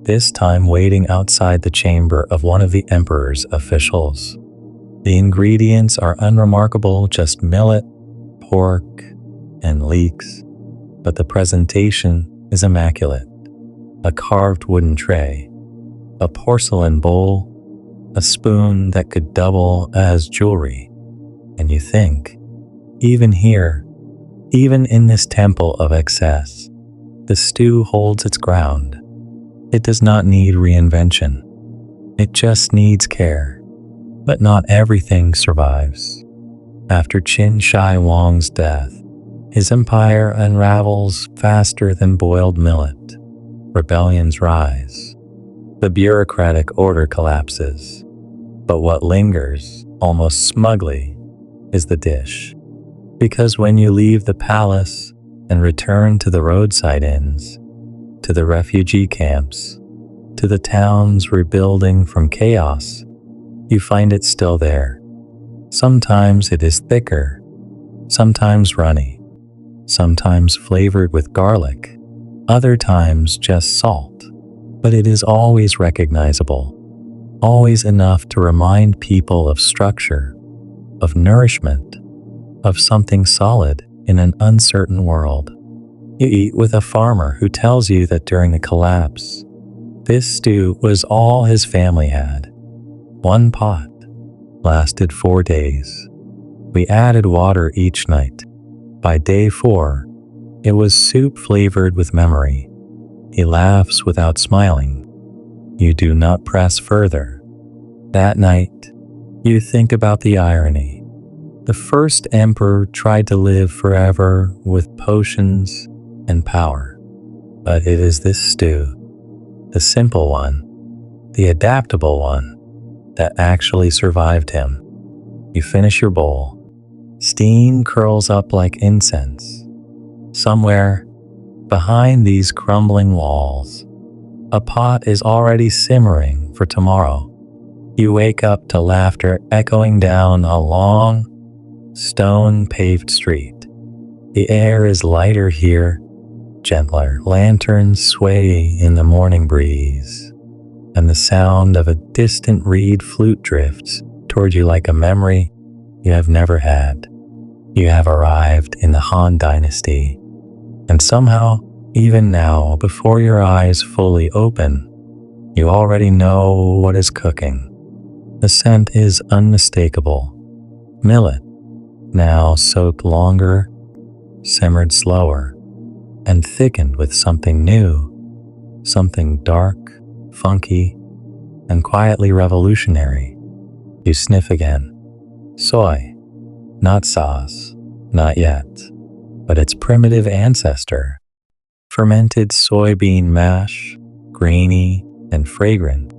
this time waiting outside the chamber of one of the emperor's officials. The ingredients are unremarkable, just millet, pork, and leeks, but the presentation is immaculate. A carved wooden tray, a porcelain bowl, a spoon that could double as jewelry. And you think, even here, even in this temple of excess, the stew holds its ground. It does not need reinvention. It just needs care. But not everything survives. After Qin Shi Huang's death, his empire unravels faster than boiled millet. Rebellions rise. The bureaucratic order collapses. But what lingers, almost smugly, is the dish. Because when you leave the palace and return to the roadside inns, to the refugee camps, to the towns rebuilding from chaos, you find it still there. Sometimes it is thicker, sometimes runny, sometimes flavored with garlic, other times just salt, but it is always recognizable, always enough to remind people of structure, of nourishment, of something solid in an uncertain world. You eat with a farmer who tells you that during the collapse, this stew was all his family had. One pot lasted 4 days. We added water each night. By day 4, it was soup flavored with memory. He laughs without smiling. You do not press further. That night, you think about the irony. The first emperor tried to live forever with potions and power. But it is this stew, the simple one, the adaptable one, that actually survived him. You finish your bowl. Steam curls up like incense. Somewhere behind these crumbling walls, a pot is already simmering for tomorrow. You wake up to laughter echoing down a long, stone-paved street. The air is lighter here, gentler. Lanterns sway in the morning breeze, and the sound of a distant reed flute drifts toward you like a memory you have never had. You have arrived in the Han Dynasty, and somehow, even now, before your eyes fully open, you already know what is cooking. The scent is unmistakable. Millet, now soaked longer, simmered slower, and thickened with something new, something dark, funky, and quietly revolutionary. You sniff again. Soy, not sauce, not yet, but its primitive ancestor. Fermented soybean mash, grainy and fragrant,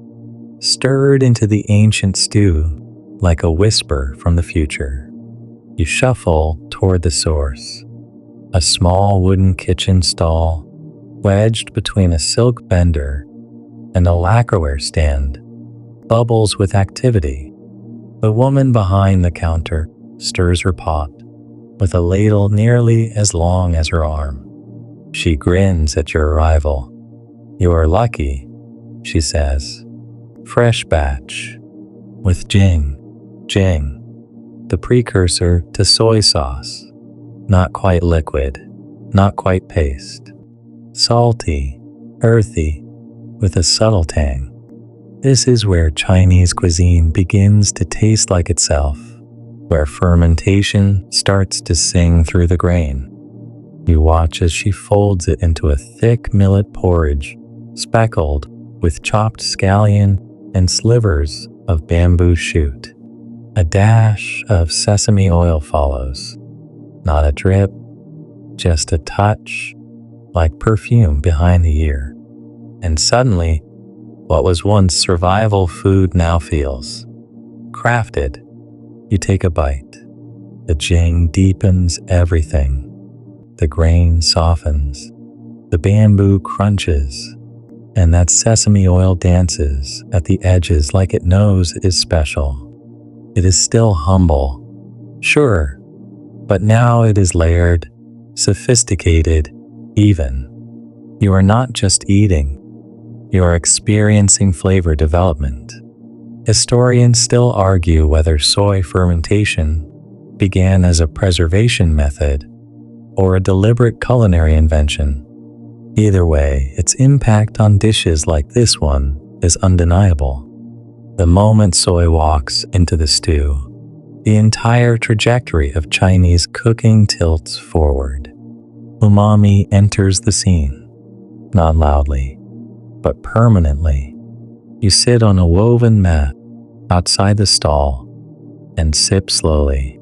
stirred into the ancient stew like a whisper from the future. You shuffle toward the source, a small wooden kitchen stall wedged between a silk bender and a lacquerware stand, bubbles with activity. The woman behind the counter stirs her pot with a ladle nearly as long as her arm. She grins at your arrival. You are lucky, she says. Fresh batch with jing, the precursor to soy sauce. Not quite liquid, not quite paste. Salty, earthy, with a subtle tang. This is where Chinese cuisine begins to taste like itself, where fermentation starts to sing through the grain. You watch as she folds it into a thick millet porridge, speckled with chopped scallion and slivers of bamboo shoot. A dash of sesame oil follows. Not a drip, just a touch, like perfume behind the ear. And suddenly, what was once survival food now feels crafted. You take a bite. The jing deepens everything. The grain softens. The bamboo crunches. And that sesame oil dances at the edges like it knows it is special. It is still humble, sure, but now it is layered, sophisticated, even. You are not just eating. You are experiencing flavor development. Historians still argue whether soy fermentation began as a preservation method or a deliberate culinary invention. Either way, its impact on dishes like this one is undeniable. The moment soy walks into the stew, the entire trajectory of Chinese cooking tilts forward. Umami enters the scene, not loudly, but permanently. You sit on a woven mat outside the stall and sip slowly.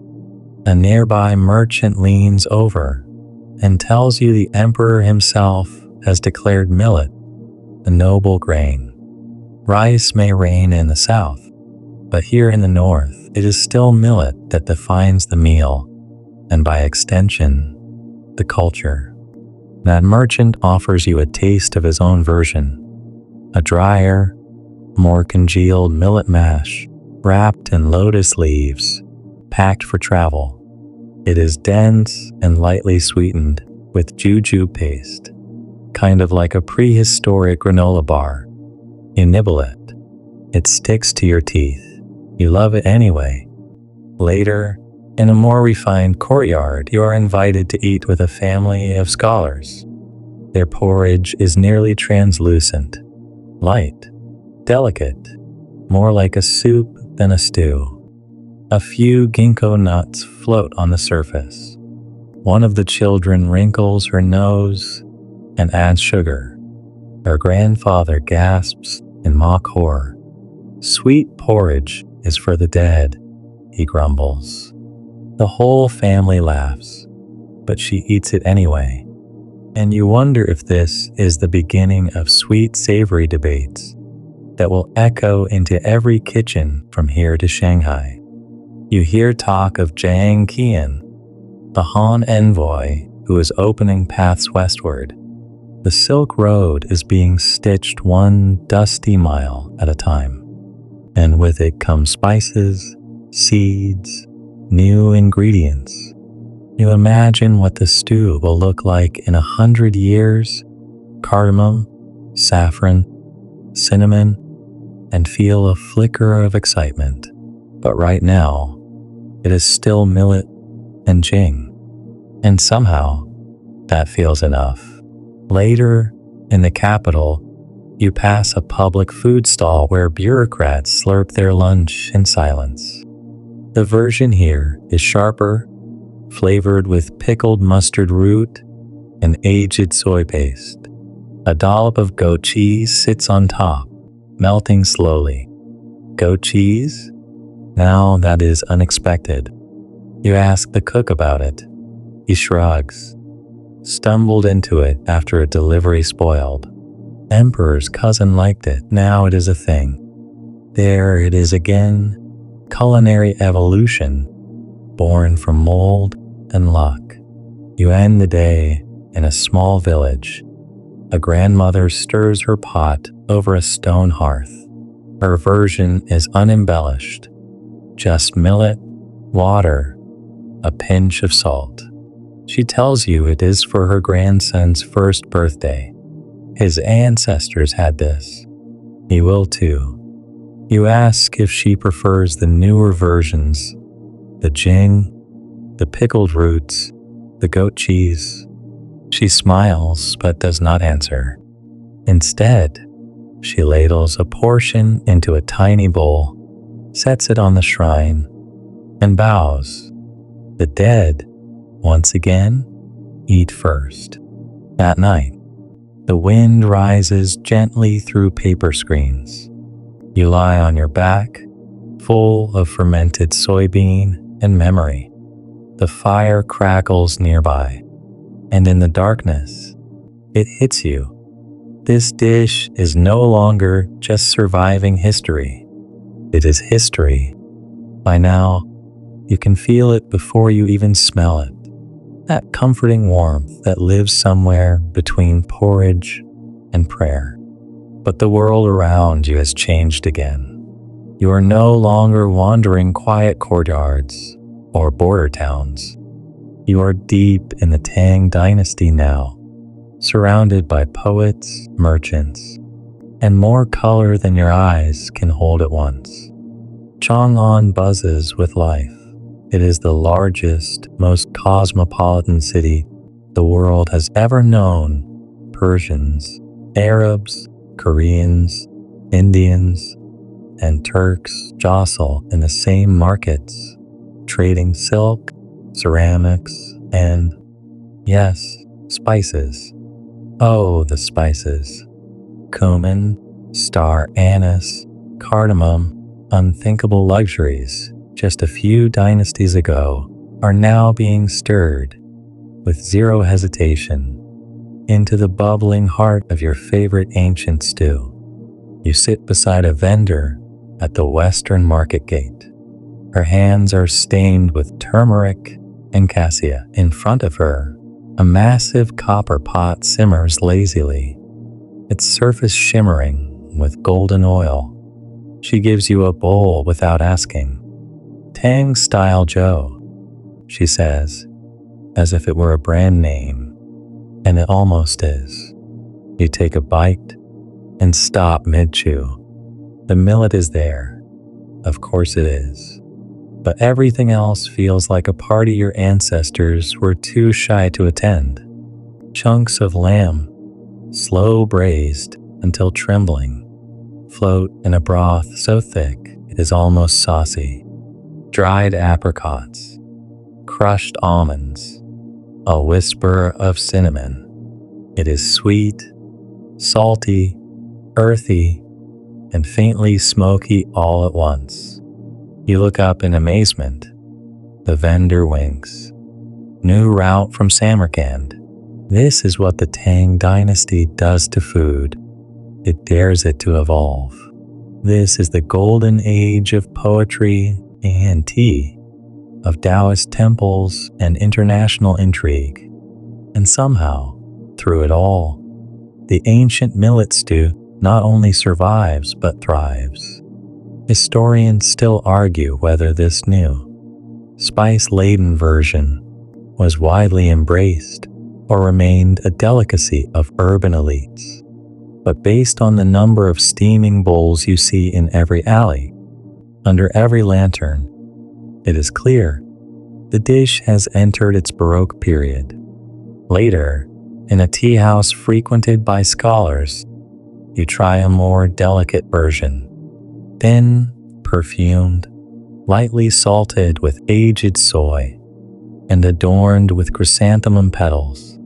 A nearby merchant leans over and tells you the emperor himself has declared millet a noble grain. Rice may reign in the south, but here in the north, it is still millet that defines the meal, and by extension, the culture. That merchant offers you a taste of his own version, a drier, more congealed millet mash, wrapped in lotus leaves, packed for travel. It is dense and lightly sweetened with jujube paste, kind of like a prehistoric granola bar. You nibble it. It sticks to your teeth. You love it anyway. Later, in a more refined courtyard, you are invited to eat with a family of scholars. Their porridge is nearly translucent, light, delicate, more like a soup than a stew. A few ginkgo nuts float on the surface. One of the children wrinkles her nose and adds sugar. Her grandfather gasps in mock horror. Sweet porridge is for the dead, he grumbles. The whole family laughs, but she eats it anyway. And you wonder if this is the beginning of sweet-savory debates that will echo into every kitchen from here to Shanghai. You hear talk of Zhang Qian, the Han envoy who is opening paths westward. The Silk Road is being stitched one dusty mile at a time, and with it come spices, seeds, new ingredients. You imagine what the stew will look like in 100 years, cardamom, saffron, cinnamon, and feel a flicker of excitement. But right now, it is still millet and jing, and somehow that feels enough. Later, in the capital, you pass a public food stall where bureaucrats slurp their lunch in silence. The version here is sharper, flavored with pickled mustard root and aged soy paste. A dollop of goat cheese sits on top, melting slowly. Goat cheese? Now that is unexpected. You ask the cook about it. He shrugs. Stumbled into it after a delivery spoiled. Emperor's cousin liked it. Now it is a thing. There it is again. Culinary evolution, born from mold and luck. You end the day in a small village. A grandmother stirs her pot over a stone hearth. Her version is unembellished. Just millet, water, a pinch of salt. She tells you it is for her grandson's first birthday. His ancestors had this. He will too. You ask if she prefers the newer versions, the jing, the pickled roots, the goat cheese. She smiles but does not answer. Instead, she ladles a portion into a tiny bowl, sets it on the shrine, and bows. The dead, once again, eat first. At night, the wind rises gently through paper screens. You lie on your back, full of fermented soybean and memory. The fire crackles nearby. And in the darkness, it hits you. This dish is no longer just surviving history. It is history. By now, you can feel it before you even smell it. That comforting warmth that lives somewhere between porridge and prayer. But the world around you has changed again. You are no longer wandering quiet courtyards or border towns. You are deep in the Tang Dynasty now, surrounded by poets, merchants, and more color than your eyes can hold at once. Chang'an buzzes with life. It is the largest, most cosmopolitan city the world has ever known. Persians, Arabs, Koreans, Indians, and Turks jostle in the same markets, trading silk, ceramics, and, yes, spices. Oh, the spices. Cumin, star anise, cardamom, unthinkable luxuries just a few dynasties ago are now being stirred with zero hesitation into the bubbling heart of your favorite ancient stew. You sit beside a vendor at the western market gate. Her hands are stained with turmeric and cassia. In front of her, a massive copper pot simmers lazily, its surface shimmering with golden oil. She gives you a bowl without asking. Tang style zhōu, she says, as if it were a brand name, and it almost is. You take a bite and stop mid-chew. The millet is there. Of course it is. But everything else feels like a party your ancestors were too shy to attend. Chunks of lamb, slow braised until trembling, float in a broth so thick it is almost saucy. Dried apricots, crushed almonds, a whisper of cinnamon. It is sweet, salty, earthy, and faintly smoky all at once. You look up in amazement. The vendor winks. New route from Samarkand. This is what the Tang Dynasty does to food. It dares it to evolve. This is the golden age of poetry and tea, of Taoist temples and international intrigue. And somehow, through it all, the ancient millet stew not only survives but thrives. Historians still argue whether this new, spice-laden version was widely embraced or remained a delicacy of urban elites. But based on the number of steaming bowls you see in every alley, under every lantern, it is clear the dish has entered its Baroque period. Later, in a tea house frequented by scholars, you try a more delicate version. Thin, perfumed, lightly salted with aged soy, and adorned with chrysanthemum petals.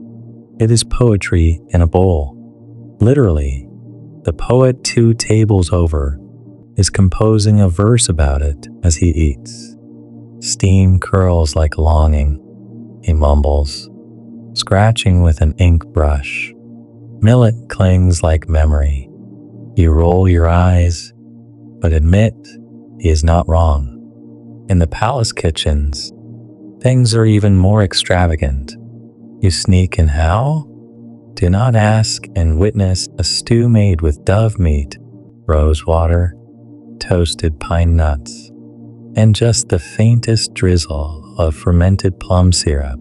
It is poetry in a bowl. Literally, the poet 2 tables over is composing a verse about it as he eats. Steam curls like longing, he mumbles, scratching with an ink brush. Millet clings like memory. You roll your eyes, but admit he is not wrong. In the palace kitchens, things are even more extravagant. You sneak in how? Do not ask and witness a stew made with dove meat, rose water, toasted pine nuts, and just the faintest drizzle of fermented plum syrup.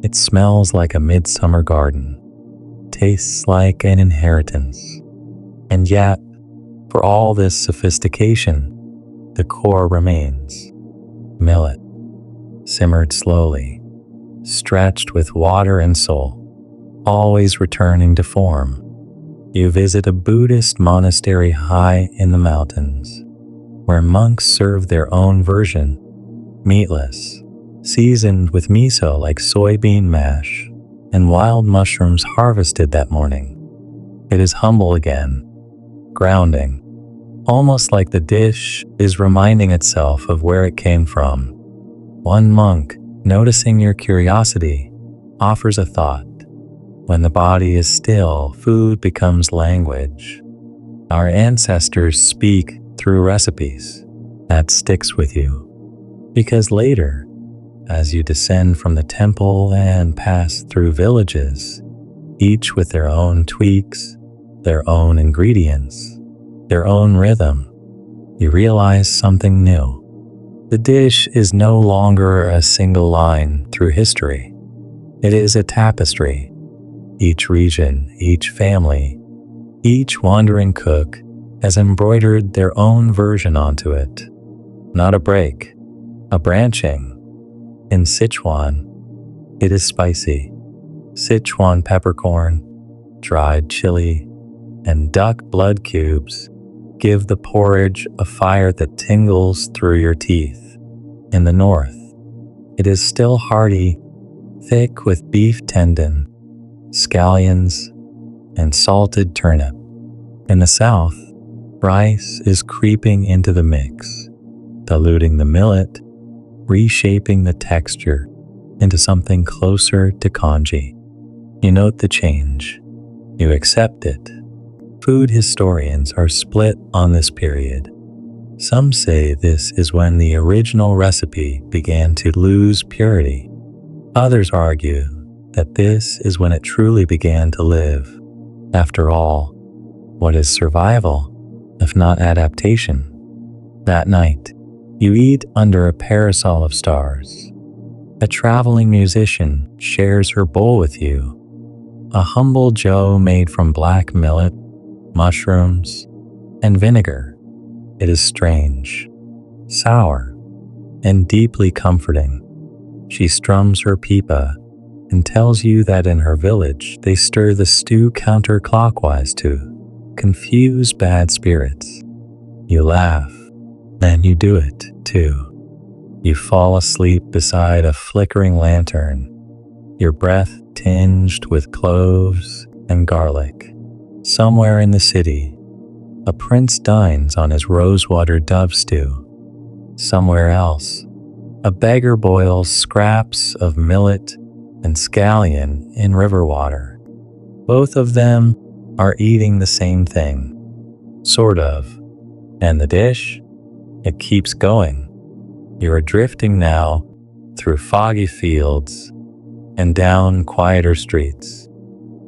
It smells like a midsummer garden, tastes like an inheritance. And yet, for all this sophistication, the core remains. Millet, simmered slowly, stretched with water and soul, always returning to form. You visit a Buddhist monastery high in the mountains, where monks serve their own version, meatless, seasoned with miso like soybean mash, and wild mushrooms harvested that morning. It is humble again, grounding, almost like the dish is reminding itself of where it came from. One monk, noticing your curiosity, offers a thought. When the body is still, food becomes language. Our ancestors speak through recipes. That sticks with you. Because later, as you descend from the temple and pass through villages, each with their own tweaks, their own ingredients, their own rhythm, you realize something new. The dish is no longer a single line through history. It is a tapestry. Each region, each family, each wandering cook has embroidered their own version onto it. Not a break, a branching. In Sichuan, it is spicy. Sichuan peppercorn, dried chili, and duck blood cubes give the porridge a fire that tingles through your teeth. In the north, it is still hearty, thick with beef tendon, scallions, and salted turnip. In the south, rice is creeping into the mix, diluting the millet, reshaping the texture into something closer to congee. You note the change. You accept it. Food historians are split on this period. Some say this is when the original recipe began to lose purity. Others argue that this is when it truly began to live. After all, what is survival, if not adaptation? That night, you eat under a parasol of stars. A traveling musician shares her bowl with you. A humble zhōu made from black millet, mushrooms, and vinegar. It is strange, sour, and deeply comforting. She strums her pipa and tells you that in her village they stir the stew counterclockwise to confuse bad spirits. You laugh, and you do it too. You fall asleep beside a flickering lantern, your breath tinged with cloves and garlic. Somewhere in the city, a prince dines on his rose-water dove stew. Somewhere else, a beggar boils scraps of millet and scallion in river water. Both of them are eating the same thing, sort of. And the dish? It keeps going. You are drifting now through foggy fields and down quieter streets.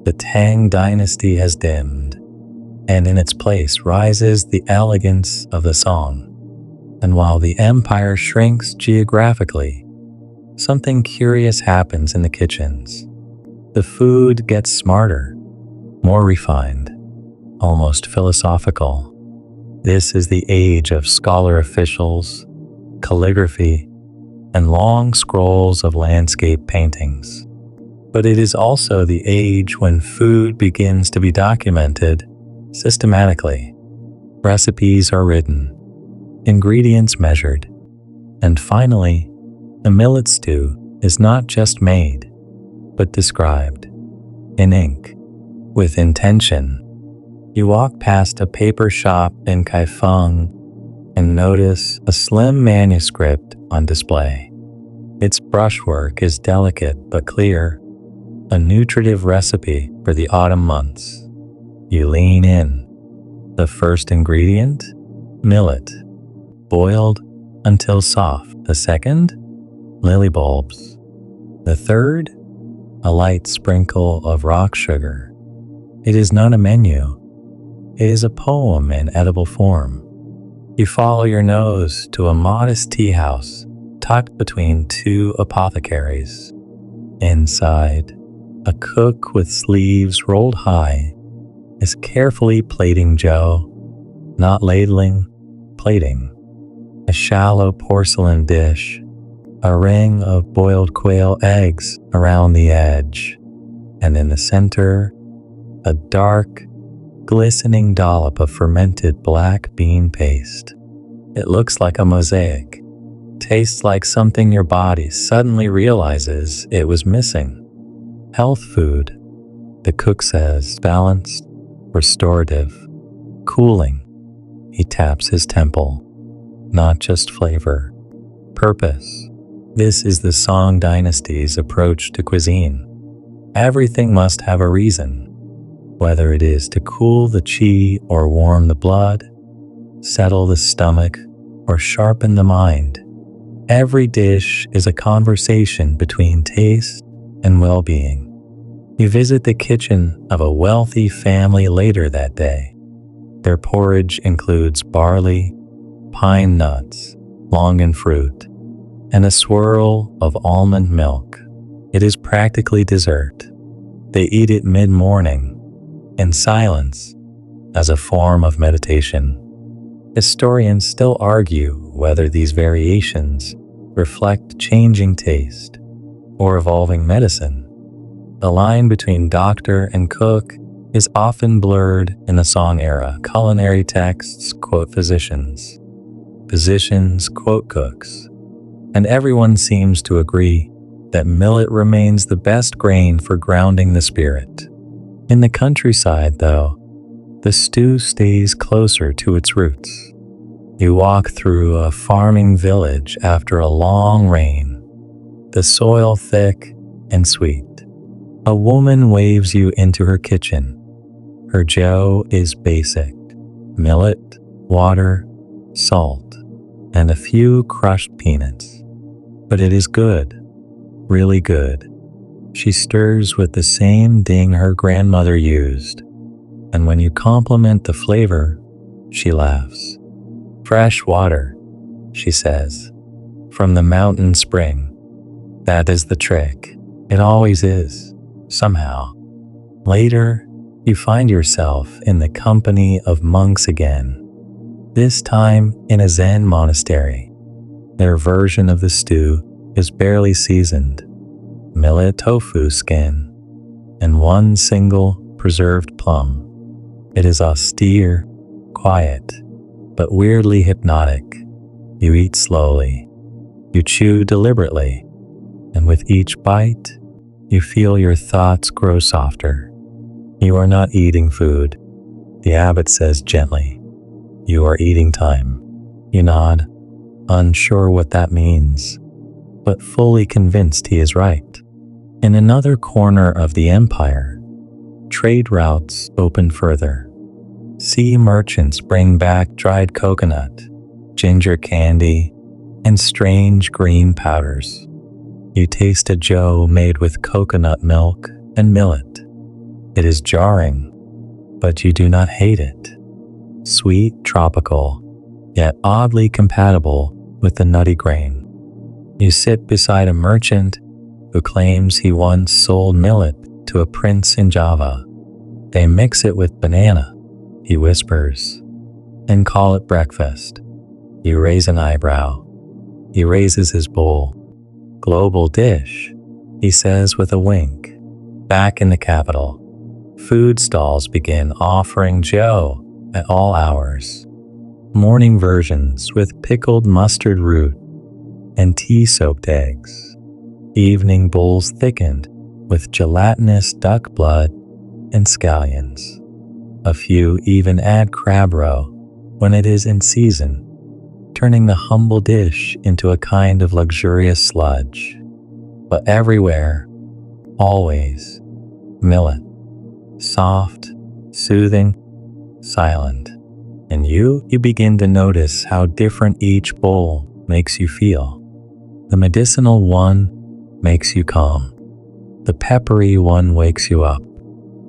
The Tang Dynasty has dimmed, and in its place rises the elegance of the song. And while the empire shrinks geographically, something curious happens in the kitchens. The food gets smarter, more refined, almost philosophical. This is the age of scholar officials, calligraphy, and long scrolls of landscape paintings. But it is also the age when food begins to be documented systematically. Recipes are written, ingredients measured, and finally, the millet stew is not just made, but described in ink, with intention. You walk past a paper shop in Kaifeng and notice a slim manuscript on display. Its brushwork is delicate but clear, a nutritive recipe for the autumn months. You lean in. The first ingredient? Millet, boiled until soft. The second? Lily bulbs. The third? A light sprinkle of rock sugar. It is not a menu. It is a poem in edible form. You follow your nose to a modest tea house tucked between two apothecaries. Inside, a cook with sleeves rolled high is carefully plating zhōu, not ladling, plating. A shallow porcelain dish, a ring of boiled quail eggs around the edge, and in the center, a dark, glistening dollop of fermented black bean paste. It looks like a mosaic, tastes like something your body suddenly realizes it was missing. Health food, the cook says, balanced, restorative, cooling. He taps his temple. Not just flavor, purpose. This is the Song Dynasty's approach to cuisine. Everything must have a reason, whether it is to cool the chi or warm the blood, settle the stomach, or sharpen the mind. Every dish is a conversation between taste and well-being. You visit the kitchen of a wealthy family later that day. Their porridge includes barley, pine nuts, longan fruit, and a swirl of almond milk. It is practically dessert. They eat it mid-morning, in silence, as a form of meditation. Historians still argue whether these variations reflect changing taste or evolving medicine. The line between doctor and cook is often blurred in the Song era. Culinary texts quote physicians, physicians quote cooks, and everyone seems to agree that millet remains the best grain for grounding the spirit. In the countryside, though, the stew stays closer to its roots. You walk through a farming village after a long rain, the soil thick and sweet. A woman waves you into her kitchen. Her zhōu is basic: millet, water, salt, and a few crushed peanuts. But it is good, really good. She stirs with the same ding her grandmother used, and when you compliment the flavor, she laughs. Fresh water, she says, from the mountain spring. That is the trick. It always is, somehow. Later, you find yourself in the company of monks again, this time in a Zen monastery. Their version of the stew is barely seasoned, millet tofu skin, and one single preserved plum. It is austere, quiet, but weirdly hypnotic. You eat slowly, you chew deliberately, and with each bite, you feel your thoughts grow softer. You are not eating food, the abbot says gently. You are eating time. You nod, unsure what that means, but fully convinced he is right. In another corner of the empire, trade routes open further. Sea merchants bring back dried coconut, ginger candy, and strange green powders. You taste a zhōu made with coconut milk and millet. It is jarring, but you do not hate it. Sweet, tropical, yet oddly compatible with the nutty grain. You sit beside a merchant who claims he once sold millet to a prince in Java. They mix it with banana, he whispers, and call it breakfast. You raise an eyebrow. He raises his bowl. Global dish, he says with a wink. Back in the capital, food stalls begin offering zhōu at all hours. Morning versions with pickled mustard root and tea-soaked eggs. Evening bowls thickened with gelatinous duck blood and scallions. A few even add crab roe when it is in season, turning the humble dish into a kind of luxurious sludge. But everywhere, always, millet. Soft, soothing, silent. And you begin to notice how different each bowl makes you feel. The medicinal one makes you calm. The peppery one wakes you up.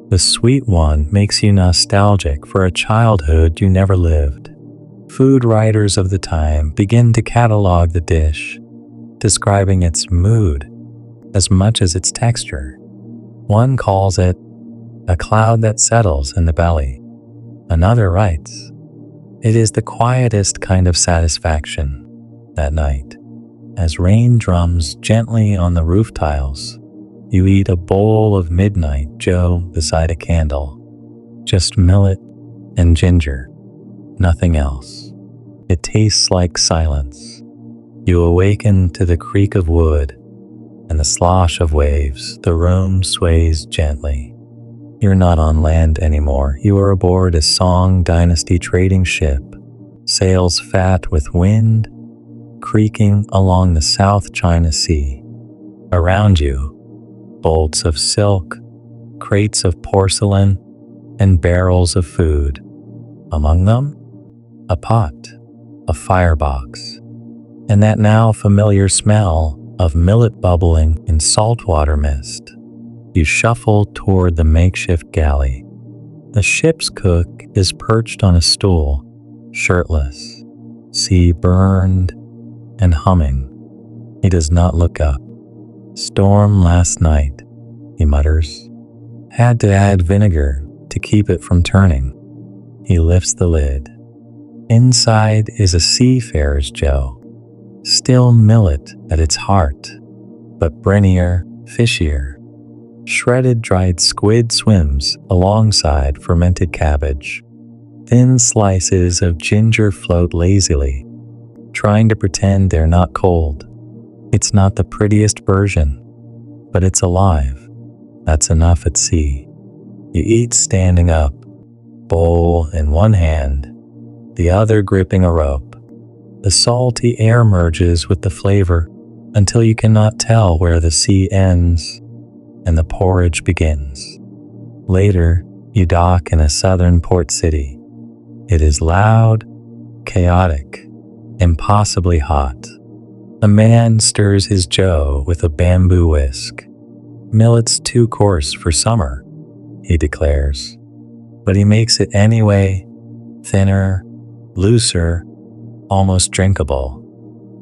The sweet one makes you nostalgic for a childhood you never lived. Food writers of the time begin to catalog the dish, describing its mood as much as its texture. One calls it a cloud that settles in the belly. Another writes, it is the quietest kind of satisfaction at night. As rain drums gently on the roof tiles, you eat a bowl of midnight zhōu beside a candle. Just millet and ginger, nothing else. It tastes like silence. You awaken to the creak of wood and the slosh of waves. The room sways gently. You're not on land anymore. You are aboard a Zhou Dynasty trading ship, sails fat with wind, creaking along the South China Sea. Around you, bolts of silk, crates of porcelain, and barrels of food. Among them, a pot, a firebox, and that now familiar smell of millet bubbling in saltwater mist. You shuffle toward the makeshift galley. The ship's cook is perched on a stool, shirtless, sea-burned, and humming. He does not look up. "Storm last night," he mutters. "Had to add vinegar to keep it from turning." He lifts the lid. Inside is a seafarer's zhōu, still millet at its heart, but brinnier, fishier. Shredded dried squid swims alongside fermented cabbage. Thin slices of ginger float lazily, trying to pretend they're not cold. It's not the prettiest version, but it's alive. That's enough at sea. You eat standing up, bowl in one hand, the other gripping a rope. The salty air merges with the flavor until you cannot tell where the sea ends and the porridge begins. Later, you dock in a southern port city. It is loud, chaotic, impossibly hot. A man stirs his zhōu with a bamboo whisk. "Millet's too coarse for summer," he declares. But he makes it anyway, thinner, looser, almost drinkable.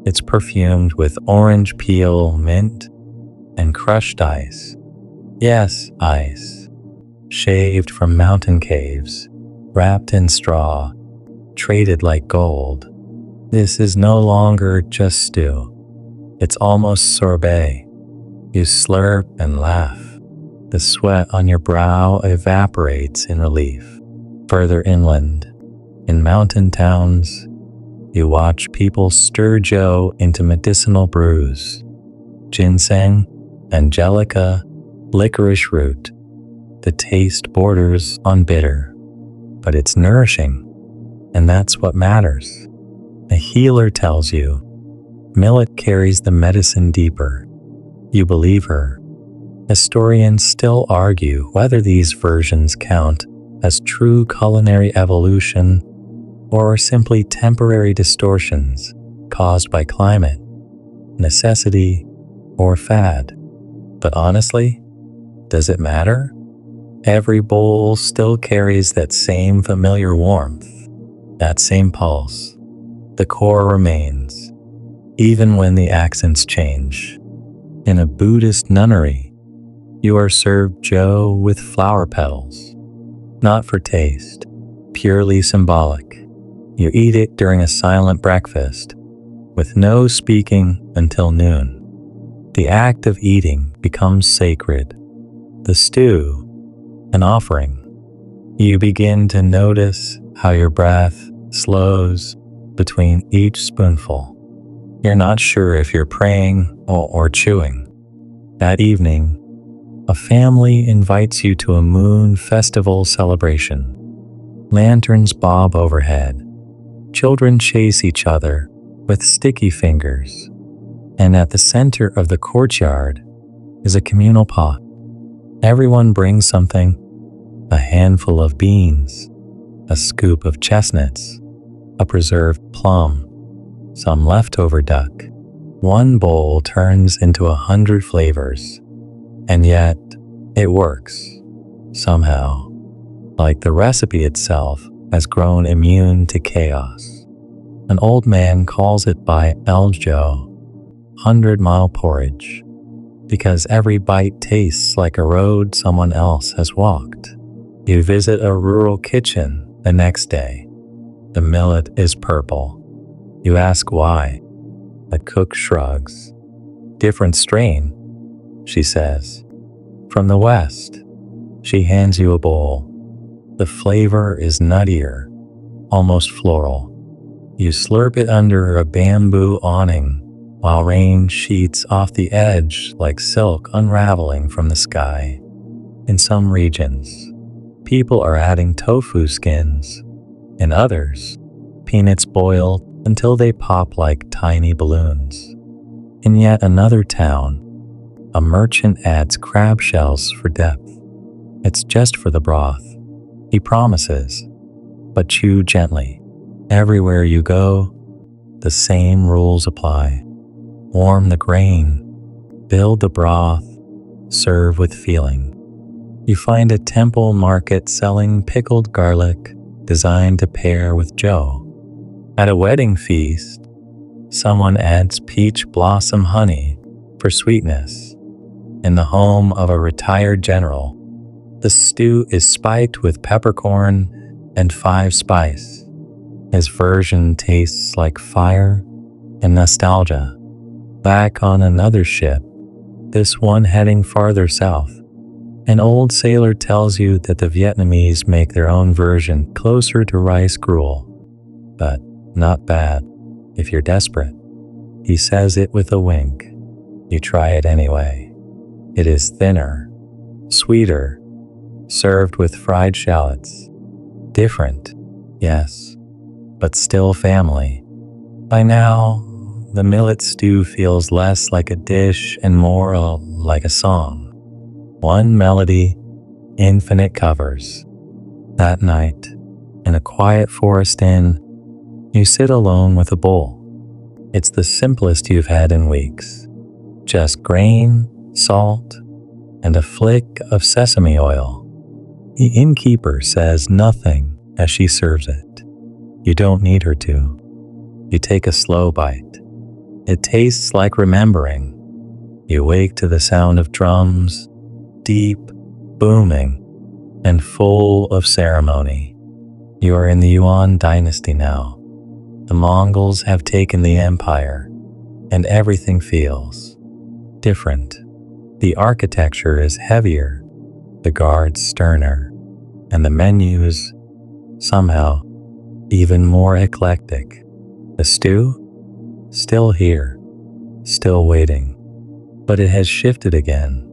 It's perfumed with orange peel, mint, and crushed ice. Yes, ice. Shaved from mountain caves, wrapped in straw, traded like gold. This is no longer just stew. It's almost sorbet. You slurp and laugh. The sweat on your brow evaporates in relief. Further inland, in mountain towns, you watch people stir zhōu into medicinal brews. Ginseng, angelica, licorice root. The taste borders on bitter, but it's nourishing, and that's what matters. A healer tells you, millet carries the medicine deeper. You believe her. Historians still argue whether these versions count as true culinary evolution or are simply temporary distortions caused by climate, necessity, or fad. But honestly, does it matter? Every bowl still carries that same familiar warmth, that same pulse. The core remains, even when the accents change. In a Buddhist nunnery, you are served zhōu with flower petals, not for taste, purely symbolic. You eat it during a silent breakfast, with no speaking until noon. The act of eating becomes sacred. The stew, an offering. You begin to notice how your breath slows between each spoonful. You're not sure if you're praying or chewing. That evening, a family invites you to a moon festival celebration. Lanterns bob overhead. Children chase each other with sticky fingers. And at the center of the courtyard is a communal pot. Everyone brings something: a handful of beans, a scoop of chestnuts, a preserved plum, some leftover duck. One bowl turns into 100 flavors, and yet it works, somehow, like the recipe itself has grown immune to chaos. An old man calls it by zhōu, 100-mile porridge, because every bite tastes like a road someone else has walked. You visit a rural kitchen the next day. The millet is purple. You ask why. The cook shrugs. "Different strain," she says. "From the West." She hands you a bowl. The flavor is nuttier, almost floral. You slurp it under a bamboo awning while rain sheets off the edge like silk unraveling from the sky. In some regions, people are adding tofu skins. In others, peanuts boiled until they pop like tiny balloons. In yet another town, A merchant adds crab shells for depth. It's just for the broth, he promises, but chew gently. Everywhere you go, the same rules apply. Warm the grain, build the broth, serve with feeling. You find a temple market selling pickled garlic designed to pair with zhōu. At a wedding feast, someone adds peach blossom honey for sweetness. In the home of a retired general, the stew is spiked with peppercorn and 5 spice. His version tastes like fire and nostalgia. Back on another ship, this one heading farther south, an old sailor tells you that the Vietnamese make their own version closer to rice gruel, but not bad if you're desperate. He says it with a wink. You try it anyway. It is thinner, sweeter, served with fried shallots. Different, yes, but still family. By now, the millet stew feels less like a dish and more like a song. One melody, infinite covers. That night, in a quiet forest inn, you sit alone with a bowl. It's the simplest you've had in weeks. Just grain, salt, and a flick of sesame oil. The innkeeper says nothing as she serves it. You don't need her to. You take a slow bite. It tastes like remembering. You wake to the sound of drums, deep, booming, and full of ceremony. You are in the Zhou Dynasty now. The Mongols have taken the empire, and everything feels different. The architecture is heavier, the guards sterner, and the menus, somehow, even more eclectic. The stew? Still here, still waiting, but it has shifted again.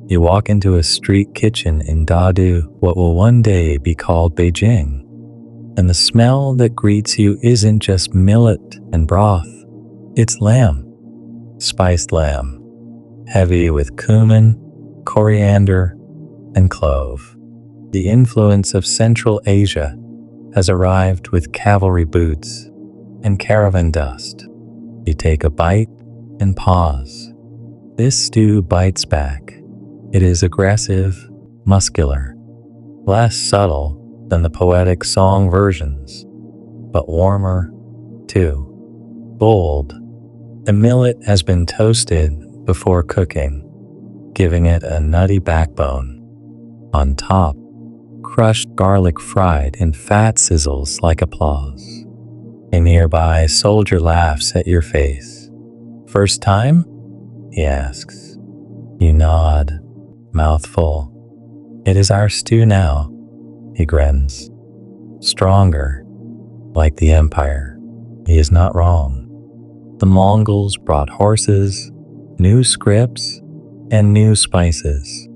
You walk into a street kitchen in Dadu, what will one day be called Beijing, and the smell that greets you isn't just millet and broth, it's lamb, spiced lamb, heavy with cumin, coriander, and clove. The influence of Central Asia has arrived with cavalry boots and caravan dust. You take a bite and pause. This stew bites back. It is aggressive, muscular, less subtle than the poetic song versions, but warmer, too. Bold. The millet has been toasted before cooking, giving it a nutty backbone. On top, crushed garlic fried in fat sizzles like applause. A nearby soldier laughs at your face. First time? He asks. You nod, mouth full. It is our stew now, he grins. Stronger, like the empire. He is not wrong. The Mongols brought horses, new scripts, and new spices.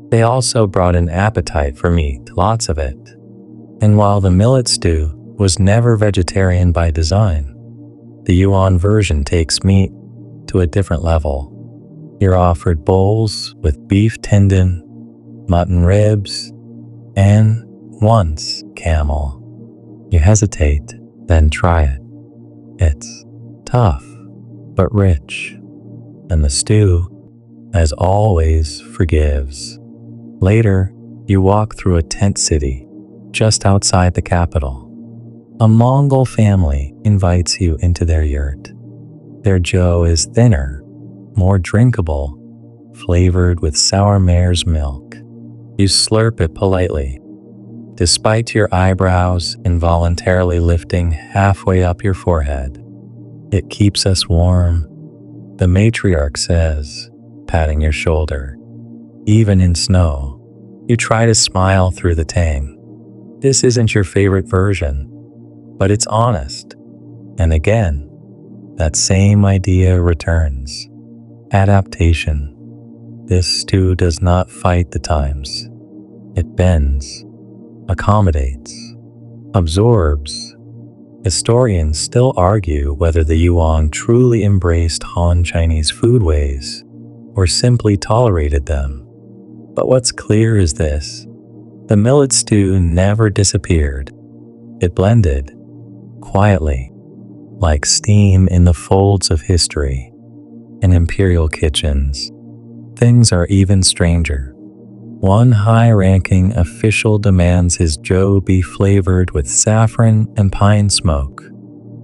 They also brought an appetite for meat, lots of it. And while the millet stew was never vegetarian by design, the Yuan version takes meat to a different level. You're offered bowls with beef tendon, mutton ribs, and, once, camel. You hesitate, then try it. It's tough, but rich. And the stew, as always, forgives. Later, you walk through a tent city, just outside the capital. A Mongol family invites you into their yurt. Their zhōu is thinner, more drinkable, flavored with sour mare's milk. You slurp it politely, despite your eyebrows involuntarily lifting halfway up your forehead. It keeps us warm, the matriarch says, patting your shoulder. Even in snow, you try to smile through the Tang. This isn't your favorite version, but it's honest. And again, that same idea returns. Adaptation. This stew does not fight the times. It bends, accommodates, absorbs. Historians still argue whether the Yuan truly embraced Han Chinese foodways, or simply tolerated them. But what's clear is this: the millet stew never disappeared. It blended, quietly, like steam in the folds of history. In imperial kitchens, things are even stranger. One high-ranking official demands his zhōu be flavored with saffron and pine smoke.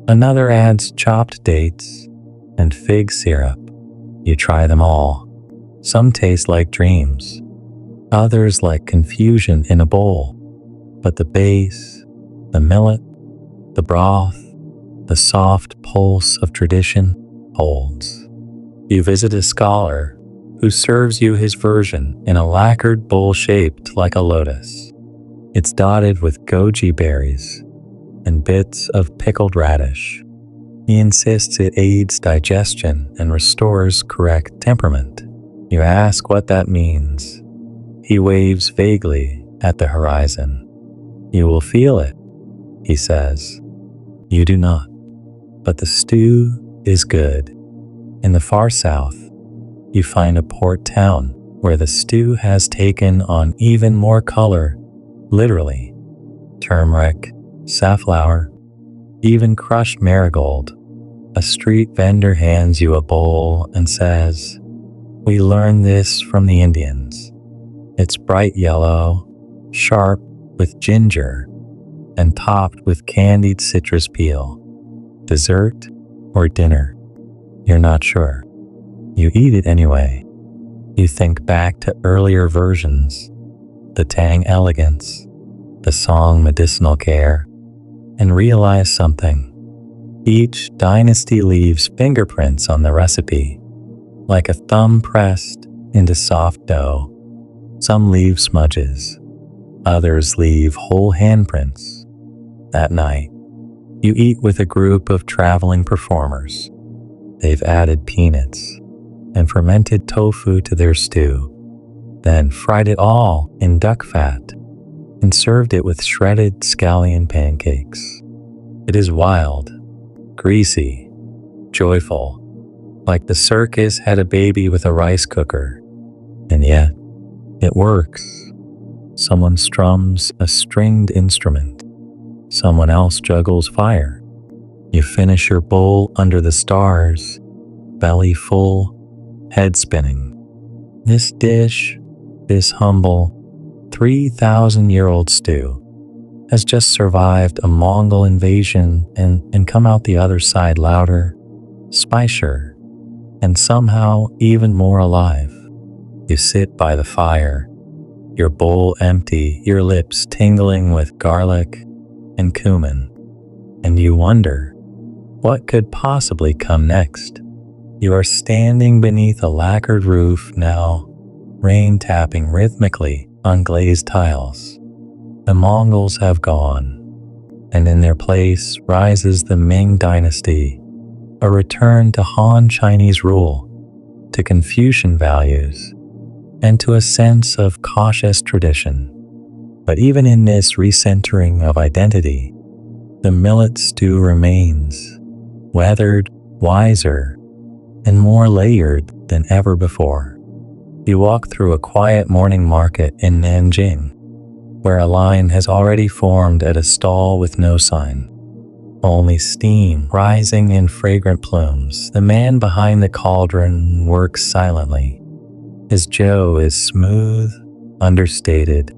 Another adds chopped dates and fig syrup. You try them all. Some taste like dreams, others like confusion in a bowl. But the base, the millet, the broth, the soft pulse of tradition holds. You visit a scholar who serves you his version in a lacquered bowl shaped like a lotus. It's dotted with goji berries and bits of pickled radish. He insists it aids digestion and restores correct temperament. You ask what that means. He waves vaguely at the horizon. You will feel it, he says. You do not. But the stew is good. In the far south, you find a port town where the stew has taken on even more color, literally. Turmeric, safflower, even crushed marigold. A street vendor hands you a bowl and says, "We learned this from the Indians." It's bright yellow, sharp with ginger, and topped with candied citrus peel. Dessert or dinner? You're not sure. You eat it anyway. You think back to earlier versions, the Tang elegance, the song medicinal care, and realize something. Each dynasty leaves fingerprints on the recipe, like a thumb pressed into soft dough. Some leave smudges, others leave whole handprints. That night, you eat with a group of traveling performers. They've added peanuts and fermented tofu to their stew, then fried it all in duck fat and served it with shredded scallion pancakes. It is wild, greasy, joyful, like the circus had a baby with a rice cooker. And yet, it works. Someone strums a stringed instrument. Someone else juggles fire. You finish your bowl under the stars, belly full, head spinning. This dish, this humble, 3,000-year-old stew, has just survived a Mongol invasion and come out the other side louder, spicier, and somehow even more alive. You sit by the fire, your bowl empty, your lips tingling with garlic and cumin, and you wonder, what could possibly come next? You are standing beneath a lacquered roof now, rain tapping rhythmically on glazed tiles. The Mongols have gone, and in their place rises the Ming Dynasty, a return to Han Chinese rule, to Confucian values, and to a sense of cautious tradition. But even in this recentering of identity, the millet stew remains, weathered, wiser, and more layered than ever before. You walk through a quiet morning market in Nanjing, where a line has already formed at a stall with no sign. Only steam rising in fragrant plumes. The man behind the cauldron works silently. His zhōu is smooth, understated,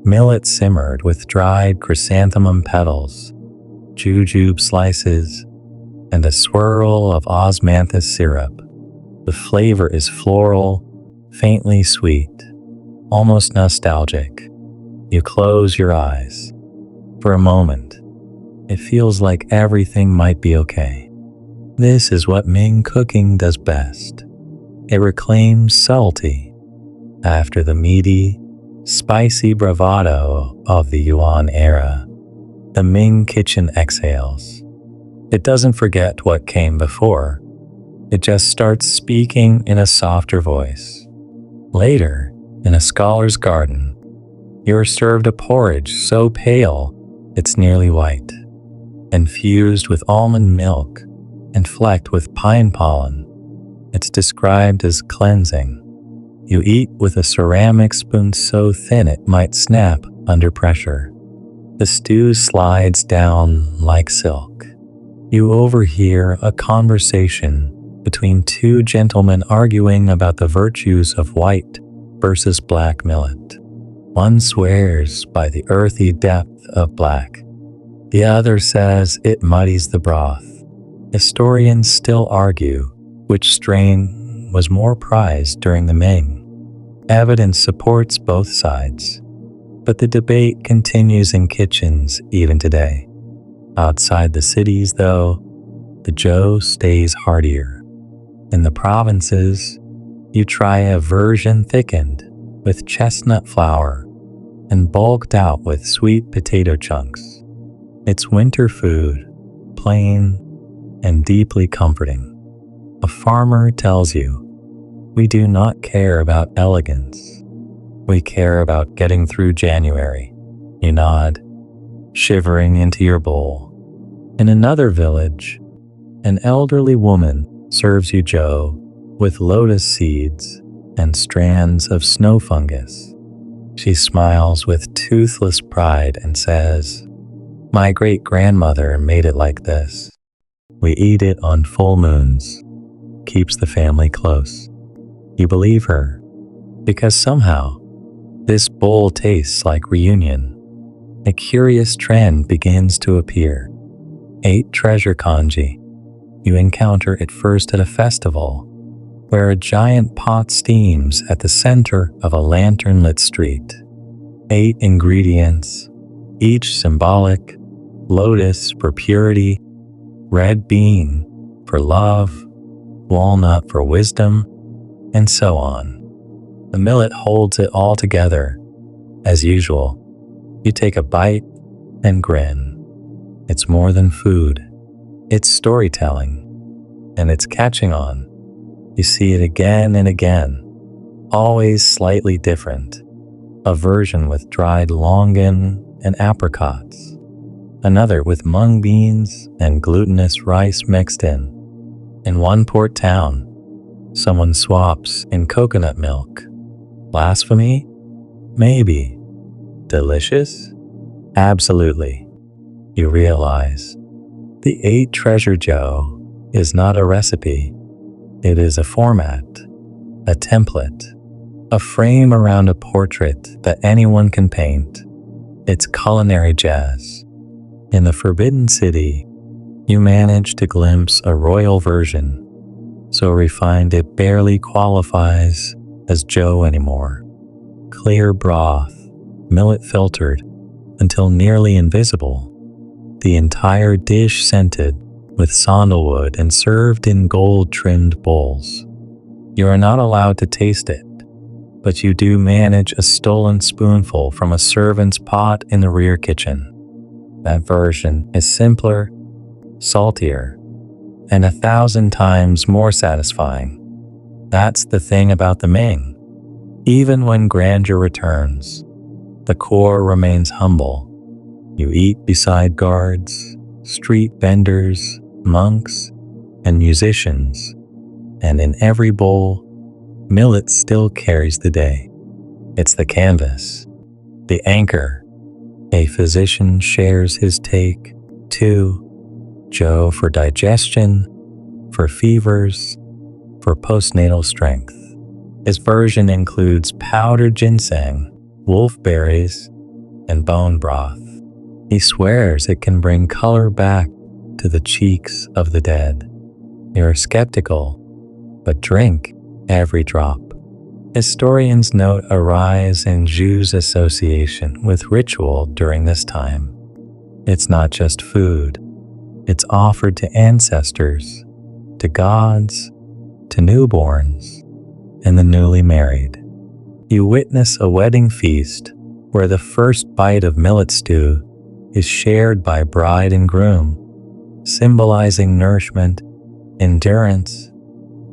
millet simmered with dried chrysanthemum petals, jujube slices, and a swirl of osmanthus syrup. The flavor is floral, faintly sweet, almost nostalgic. You close your eyes. For a moment, it feels like everything might be okay. This is what Ming cooking does best. It reclaims subtlety. After the meaty, spicy bravado of the Yuan era, the Ming kitchen exhales. It doesn't forget what came before. It just starts speaking in a softer voice. Later, in a scholar's garden, you are served a porridge so pale it's nearly white, infused with almond milk and flecked with pine pollen. It's described as cleansing. You eat with a ceramic spoon so thin it might snap under pressure. The stew slides down like silk. You overhear a conversation between two gentlemen arguing about the virtues of white versus black millet. One swears by the earthy depth of black. The other says it muddies the broth. Historians still argue which strain was more prized during the Ming. Evidence supports both sides, but the debate continues in kitchens even today. Outside the cities, though, the zhōu stays heartier. In the provinces, you try a version thickened with chestnut flour and bulked out with sweet potato chunks. It's winter food, plain and deeply comforting. A farmer tells you, "We do not care about elegance. We care about getting through January." You nod, shivering into your bowl. In another village, an elderly woman serves you zhōu with lotus seeds and strands of snow fungus. She smiles with toothless pride and says, "My great-grandmother made it like this. We eat it on full moons." Keeps the family close. You believe her, because somehow this bowl tastes like reunion. A curious trend begins to appear. 8 treasure kanji. You encounter it first at a festival, where a giant pot steams at the center of a lantern-lit street. 8 ingredients, each symbolic: lotus for purity, red bean for love, walnut for wisdom, and so on. The millet holds it all together. As usual, you take a bite and grin. It's more than food. It's storytelling, and it's catching on. You see it again and again, always slightly different. A version with dried longan and apricots, another with mung beans and glutinous rice mixed in. In one port town, someone swaps in coconut milk. Blasphemy? Maybe. Delicious? Absolutely. You realize the 8 treasure zhōu is not a recipe. It is a format, a template, a frame around a portrait that anyone can paint. It's culinary jazz. In the Forbidden City, you manage to glimpse a royal version, so refined it barely qualifies as zhōu anymore. Clear broth, millet filtered until nearly invisible, the entire dish scented with sandalwood and served in gold-trimmed bowls. You are not allowed to taste it, but you do manage a stolen spoonful from a servant's pot in the rear kitchen. That version is simpler, saltier, and 1,000 times more satisfying. That's the thing about the Ming. Even when grandeur returns, the core remains humble. You eat beside guards, street vendors, monks, and musicians, and in every bowl, millet still carries the day. It's the canvas, the anchor. A physician shares his take, too. Zhōu for digestion, for fevers, for postnatal strength. His version includes powdered ginseng, wolfberries, and bone broth. He swears it can bring color back to the cheeks of the dead. You're skeptical, but drink every drop. Historians note a rise in zhōu's association with ritual during this time. It's not just food. It's offered to ancestors, to gods, to newborns, and the newly married. You witness a wedding feast where the first bite of millet stew is shared by bride and groom, symbolizing nourishment, endurance,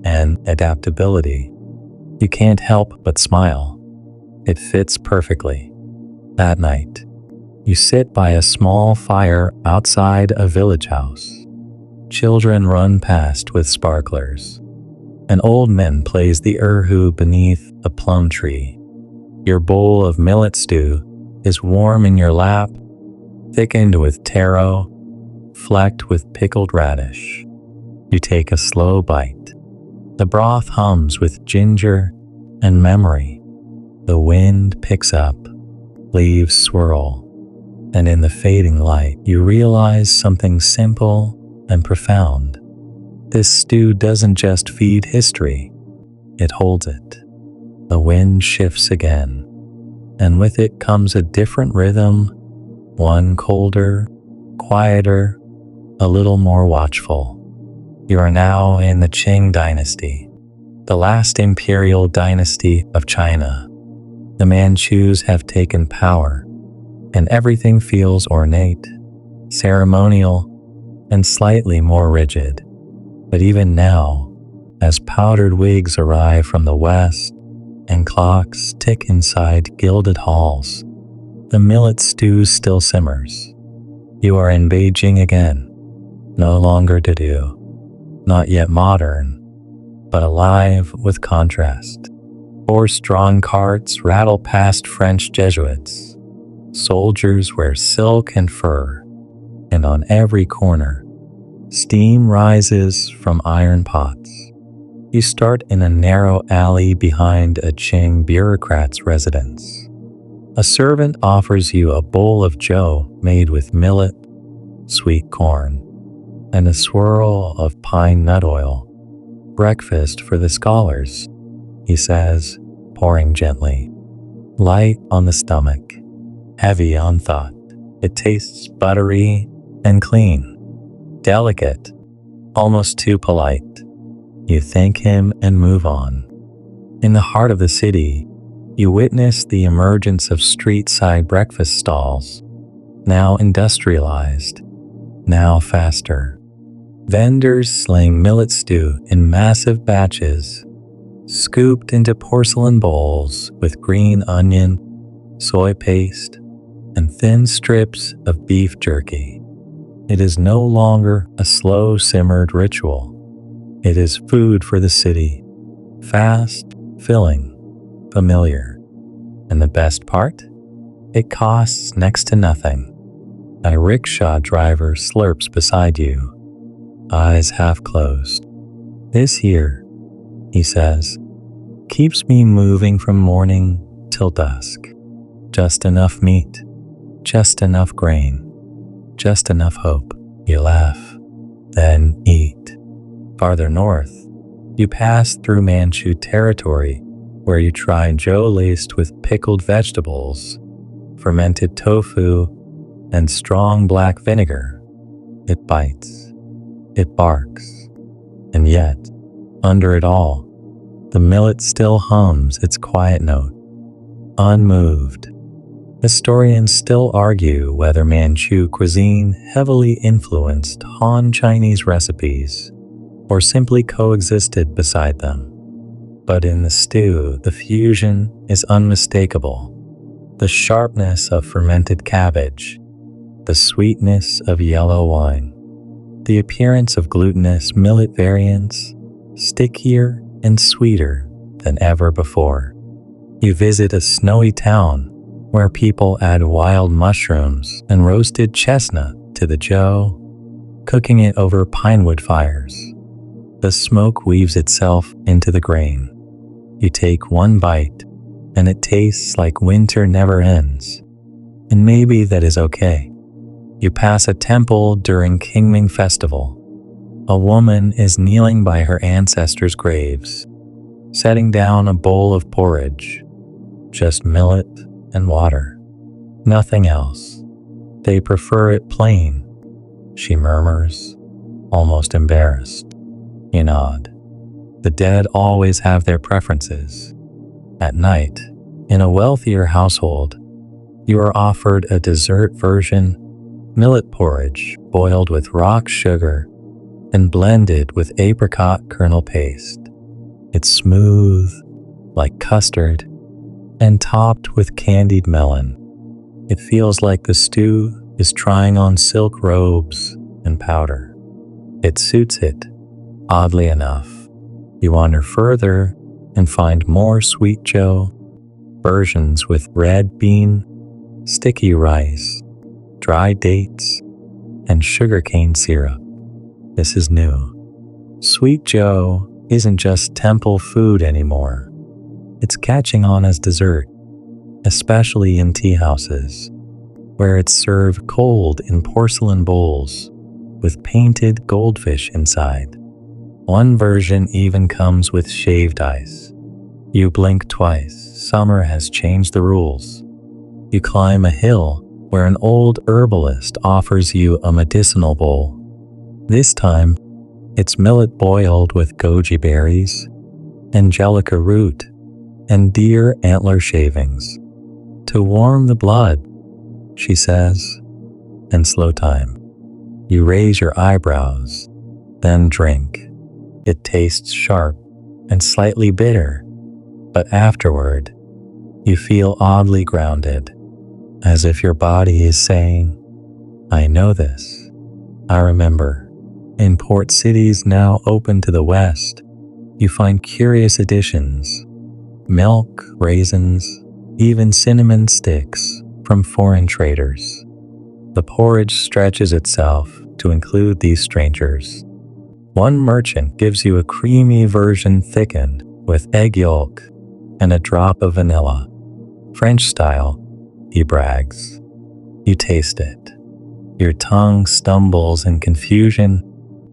and adaptability. You can't help but smile. It fits perfectly. That night, you sit by a small fire outside a village house. Children run past with sparklers, An old man plays the erhu beneath a plum tree. Your bowl of millet stew is warm in your lap, thickened with taro, flecked with pickled radish. You take a slow bite. The broth hums with ginger and memory. The wind picks up, leaves swirl, and in the fading light you realize something simple and profound. This stew doesn't just feed history, it holds it. The wind shifts again, and with it comes a different rhythm, one colder, quieter, a little more watchful. You are now in the Qing Dynasty, the last imperial dynasty of China. The Manchus have taken power, and everything feels ornate, ceremonial, and slightly more rigid. But even now, as powdered wigs arrive from the west and clocks tick inside gilded halls, the millet stew still simmers. You are in Beijing again, no longer to-do, not yet modern, but alive with contrast. Horse-drawn carts rattle past French Jesuits. Soldiers wear silk and fur, and on every corner, steam rises from iron pots. You start in a narrow alley behind a Qing bureaucrat's residence. A servant offers you a bowl of zhōu made with millet, sweet corn, and a swirl of pine nut oil. Breakfast for the scholars, he says, pouring gently. Light on the stomach, heavy on thought. It tastes buttery and clean, delicate, almost too polite. You thank him and move on. In the heart of the city, you witness the emergence of street-side breakfast stalls, now industrialized, now faster. Vendors sling millet stew in massive batches, scooped into porcelain bowls with green onion, soy paste, and thin strips of beef jerky. It is no longer a slow-simmered ritual. It is food for the city, fast, filling, familiar. And the best part? It costs next to nothing. A rickshaw driver slurps beside you, eyes half closed. This here, he says, keeps me moving from morning till dusk. Just enough meat, just enough grain, just enough hope. You laugh, then eat. Farther north, you pass through Manchu territory where you try zhōu laced with pickled vegetables, fermented tofu, and strong black vinegar. It bites, it barks, and yet, under it all, the millet still hums its quiet note, unmoved. Historians still argue whether Manchu cuisine heavily influenced Han Chinese recipes or simply coexisted beside them. But in the stew, the fusion is unmistakable. The sharpness of fermented cabbage, the sweetness of yellow wine, the appearance of glutinous millet variants, stickier and sweeter than ever before. You visit a snowy town where people add wild mushrooms and roasted chestnut to the zhōu, cooking it over pinewood fires. The smoke weaves itself into the grain. You take one bite, and it tastes like winter never ends. And maybe that is okay. You pass a temple during Qingming festival. A woman is kneeling by her ancestors' graves, setting down a bowl of porridge, just millet and water, nothing else. They prefer it plain, she murmurs, almost embarrassed. You nod. The dead always have their preferences. At night, in a wealthier household, you are offered a dessert version, millet porridge boiled with rock sugar and blended with apricot kernel paste. It's smooth, like custard, and topped with candied melon. It feels like the stew is trying on silk robes and powder. It suits it, oddly enough. You wander further and find more sweet zhōu, versions with red bean, sticky rice, dried dates, and sugarcane syrup. This is new. Sweet zhōu isn't just temple food anymore. It's catching on as dessert, especially in tea houses, where it's served cold in porcelain bowls with painted goldfish inside. One version even comes with shaved ice. You blink twice, summer has changed the rules. You climb a hill where an old herbalist offers you a medicinal bowl. This time, it's millet boiled with goji berries, angelica root, and deer antler shavings. To warm the blood, she says, in slow time. You raise your eyebrows, then drink. It tastes sharp and slightly bitter, but afterward, you feel oddly grounded, as if your body is saying, I know this. I remember. In port cities now open to the west, you find curious additions: milk, raisins, even cinnamon sticks from foreign traders. The porridge stretches itself to include these strangers. One merchant gives you a creamy version thickened with egg yolk and a drop of vanilla. French style, he brags. You taste it. Your tongue stumbles in confusion,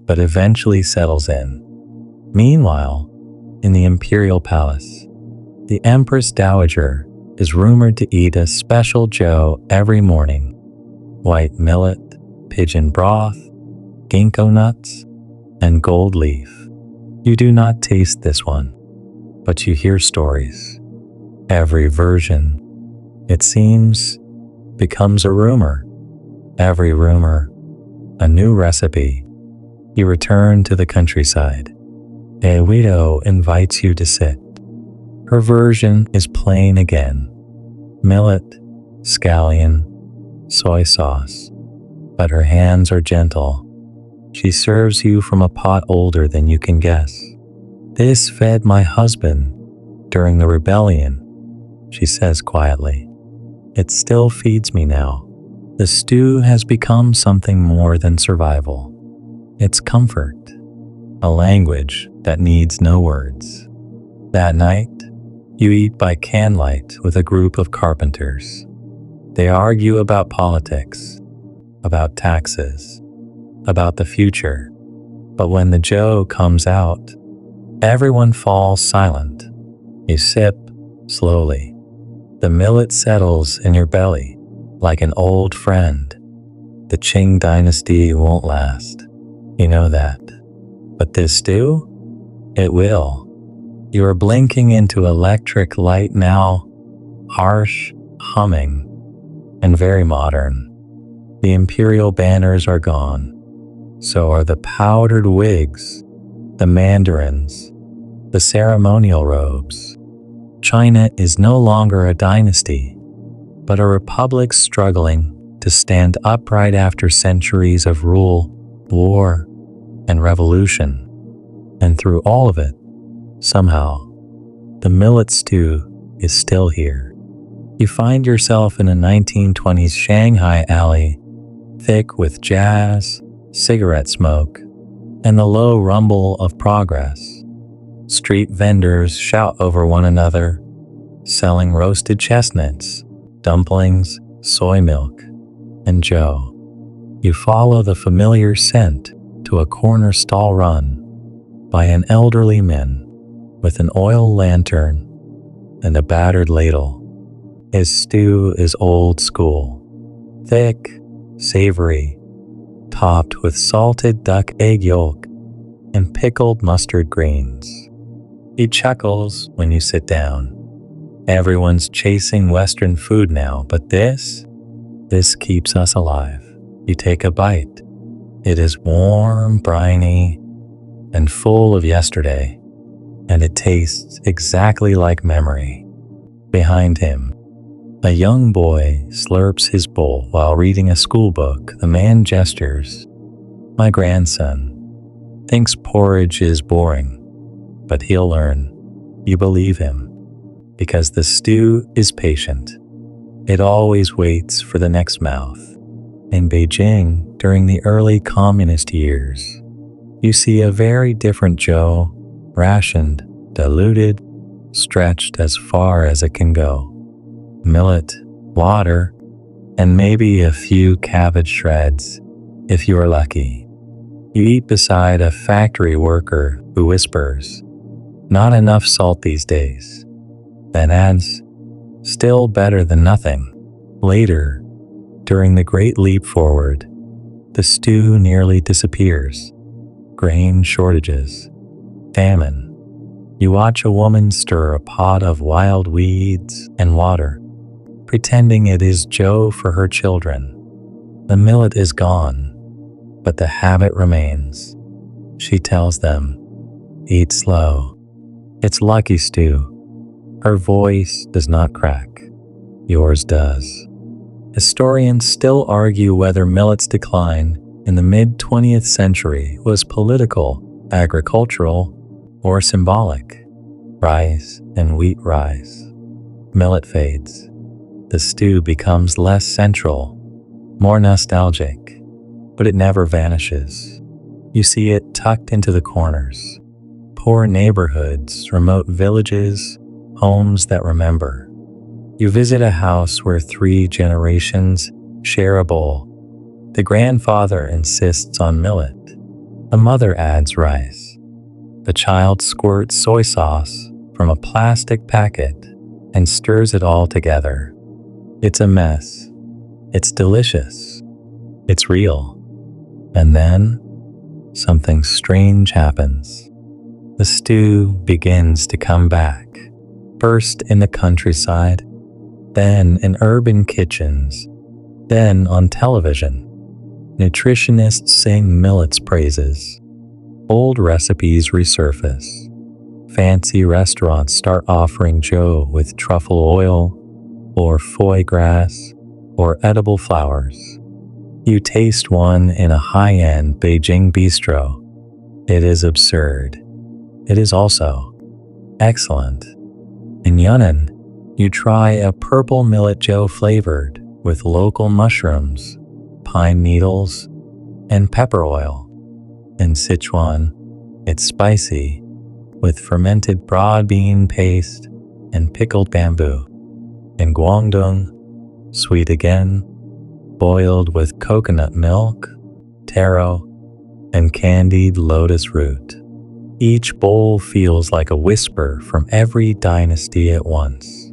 but eventually settles in. Meanwhile, in the imperial palace, the Empress Dowager is rumored to eat a special zhōu every morning: white millet, pigeon broth, ginkgo nuts, and gold leaf. You do not taste this one, but you hear stories. Every version, it seems, becomes a rumor. Every rumor, a new recipe. You return to the countryside. A widow invites you to sit. Her version is plain again: millet, scallion, soy sauce. But her hands are gentle. She serves you from a pot older than you can guess. This fed my husband during the rebellion, she says quietly. It still feeds me now. The stew has become something more than survival. It's comfort, a language that needs no words. That night, you eat by candlelight with a group of carpenters. They argue about politics, about taxes, about the future. But when the zhōu comes out, everyone falls silent. You sip slowly. The millet settles in your belly like an old friend. The Zhou Dynasty won't last. You know that. But this stew? It will. You are blinking into electric light now, harsh, humming, and very modern. The imperial banners are gone. So are the powdered wigs, the mandarins, the ceremonial robes. China is no longer a dynasty, but a republic struggling to stand upright after centuries of rule, war, and revolution. And through all of it, somehow, the millet stew is still here. You find yourself in a 1920s Shanghai alley, thick with jazz, cigarette smoke, and the low rumble of progress. Street vendors shout over one another, selling roasted chestnuts, dumplings, soy milk, and zhōu. You follow the familiar scent to a corner stall run by an elderly man with an oil lantern and a battered ladle. His stew is old school, thick, savory, topped with salted duck egg yolk and pickled mustard greens. He chuckles when you sit down. Everyone's chasing Western food now, but this keeps us alive. You take a bite. It is warm, briny, and full of yesterday, and it tastes exactly like memory. Behind him, a young boy slurps his bowl while reading a school book. The man gestures. My grandson thinks porridge is boring, but he'll learn. You believe him, because the stew is patient. It always waits for the next mouth. In Beijing, during the early communist years, you see a very different zhōu, rationed, diluted, stretched as far as it can go. Millet, water, and maybe a few cabbage shreds, if you are lucky. You eat beside a factory worker who whispers, "Not enough salt these days," then adds, "Still better than nothing." Later, during the Great Leap Forward, the stew nearly disappears. Grain shortages, famine. You watch a woman stir a pot of wild weeds and water, pretending it is zhōu for her children. The millet is gone, but the habit remains. She tells them, "Eat slow. It's lucky stew." Her voice does not crack. Yours does. Historians still argue whether millet's decline in the mid-20th century was political, agricultural, or symbolic. Rice and wheat rise. Millet fades. The stew becomes less central, more nostalgic, but it never vanishes. You see it tucked into the corners. Poor neighborhoods, remote villages, homes that remember. You visit a house where 3 generations share a bowl. The grandfather insists on millet. The mother adds rice. The child squirts soy sauce from a plastic packet and stirs it all together. It's a mess. It's delicious. It's real. And then something strange happens. The stew begins to come back. First in the countryside, then in urban kitchens, then on television. Nutritionists sing millet's praises. Old recipes resurface. Fancy restaurants start offering zhōu with truffle oil, or foie gras, or edible flowers. You taste one in a high-end Beijing bistro. It is absurd. It is also excellent. In Yunnan, you try a purple millet zhōu flavored with local mushrooms, pine needles, and pepper oil. In Sichuan, it's spicy with fermented broad bean paste and pickled bamboo. In Guangdong, sweet again, boiled with coconut milk, taro, and candied lotus root. Each bowl feels like a whisper from every dynasty at once.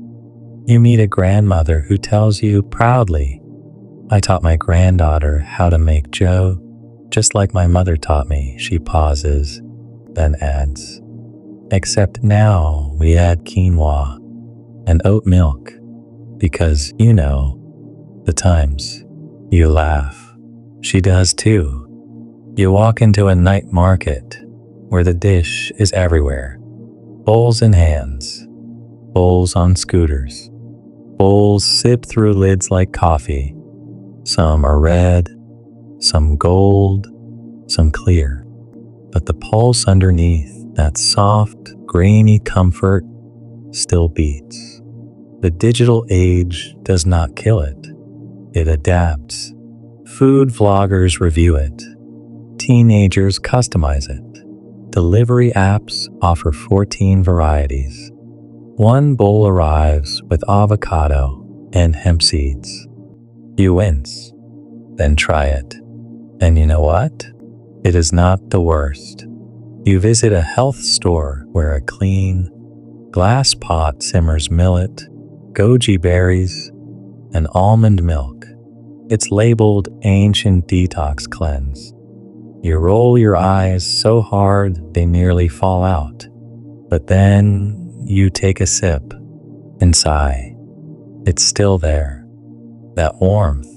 You meet a grandmother who tells you proudly, "I taught my granddaughter how to make zhōu, just like my mother taught me." She pauses, then adds, "Except now we add quinoa and oat milk, because, you know, the times." You laugh. She does too. You walk into a night market where the dish is everywhere. Bowls in hands, bowls on scooters. Bowls sip through lids like coffee. Some are red, some gold, some clear. But the pulse underneath, that soft, grainy comfort, still beats. The digital age does not kill it. It adapts. Food vloggers review it. Teenagers customize it. Delivery apps offer 14 varieties. One bowl arrives with avocado and hemp seeds. You wince, then try it. And you know what? It is not the worst. You visit a health store where a clean, glass pot simmers millet, goji berries, and almond milk. It's labeled Ancient Detox Cleanse. You roll your eyes so hard they nearly fall out. But then you take a sip and sigh. It's still there. That warmth,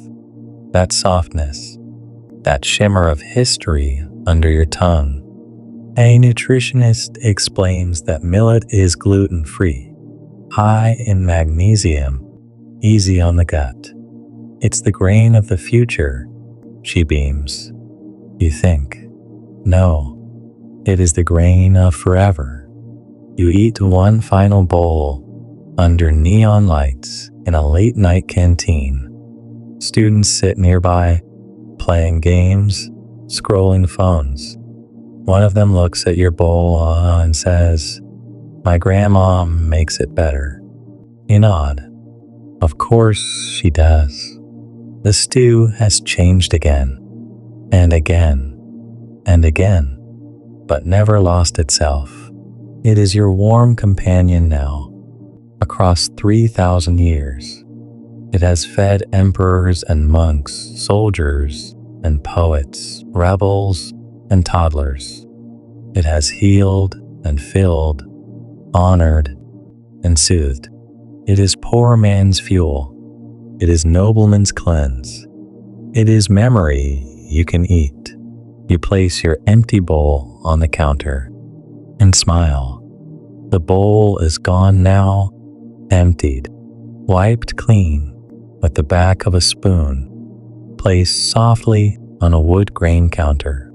that softness, that shimmer of history under your tongue. A nutritionist explains that millet is gluten-free, high in magnesium, easy on the gut. It's the grain of the future, she beams. You think, no, it is the grain of forever. You eat one final bowl under neon lights in a late-night canteen. Students sit nearby, playing games, scrolling phones. One of them looks at your bowl and says, "My grandma makes it better." You nod. Of course she does. The stew has changed again, and again, and again, but never lost itself. It is your warm companion now, across 3,000 years. It has fed emperors and monks, soldiers and poets, rebels and toddlers. It has healed and filled, honored and soothed. It is poor man's fuel. It is nobleman's cleanse. It is memory you can eat. You place your empty bowl on the counter and smile. The bowl is gone now, emptied, wiped clean with the back of a spoon, placed softly on a wood grain counter.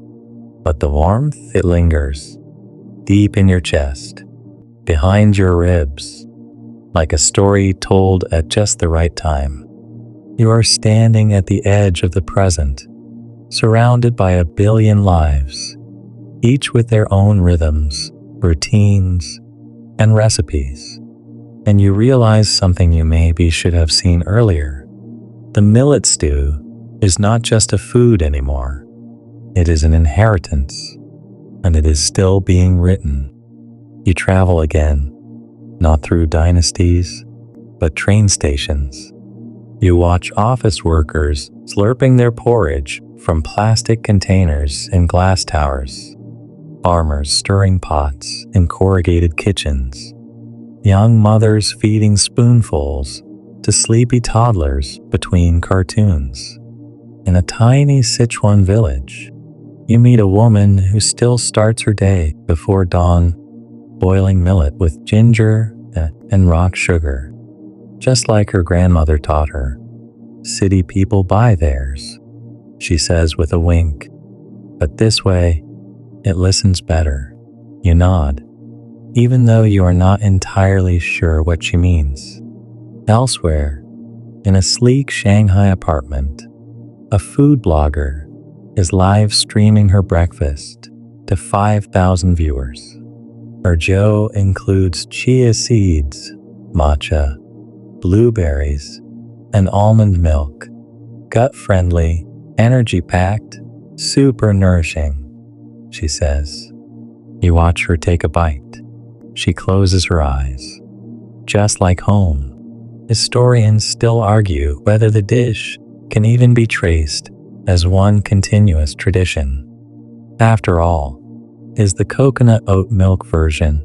But the warmth, it lingers, deep in your chest, behind your ribs, like a story told at just the right time. You are standing at the edge of the present, surrounded by a billion lives, each with their own rhythms, routines, and recipes. And you realize something you maybe should have seen earlier. The millet stew is not just a food anymore. It is an inheritance, and it is still being written. You travel again, not through dynasties, but train stations. You watch office workers slurping their porridge from plastic containers in glass towers, farmers stirring pots in corrugated kitchens, young mothers feeding spoonfuls to sleepy toddlers between cartoons. In a tiny Sichuan village, you meet a woman who still starts her day before dawn boiling millet with ginger and rock sugar, just like her grandmother taught her. City people buy theirs, she says with a wink, but this way, it listens better. You nod, even though you are not entirely sure what she means. Elsewhere, in a sleek Shanghai apartment, a food blogger is live streaming her breakfast to 5,000 viewers. Her zhōu includes chia seeds, matcha, blueberries, and almond milk. Gut-friendly, energy-packed, super nourishing, she says. You watch her take a bite. She closes her eyes. Just like home, historians still argue whether the dish can even be traced as one continuous tradition. After all, is the coconut oat milk version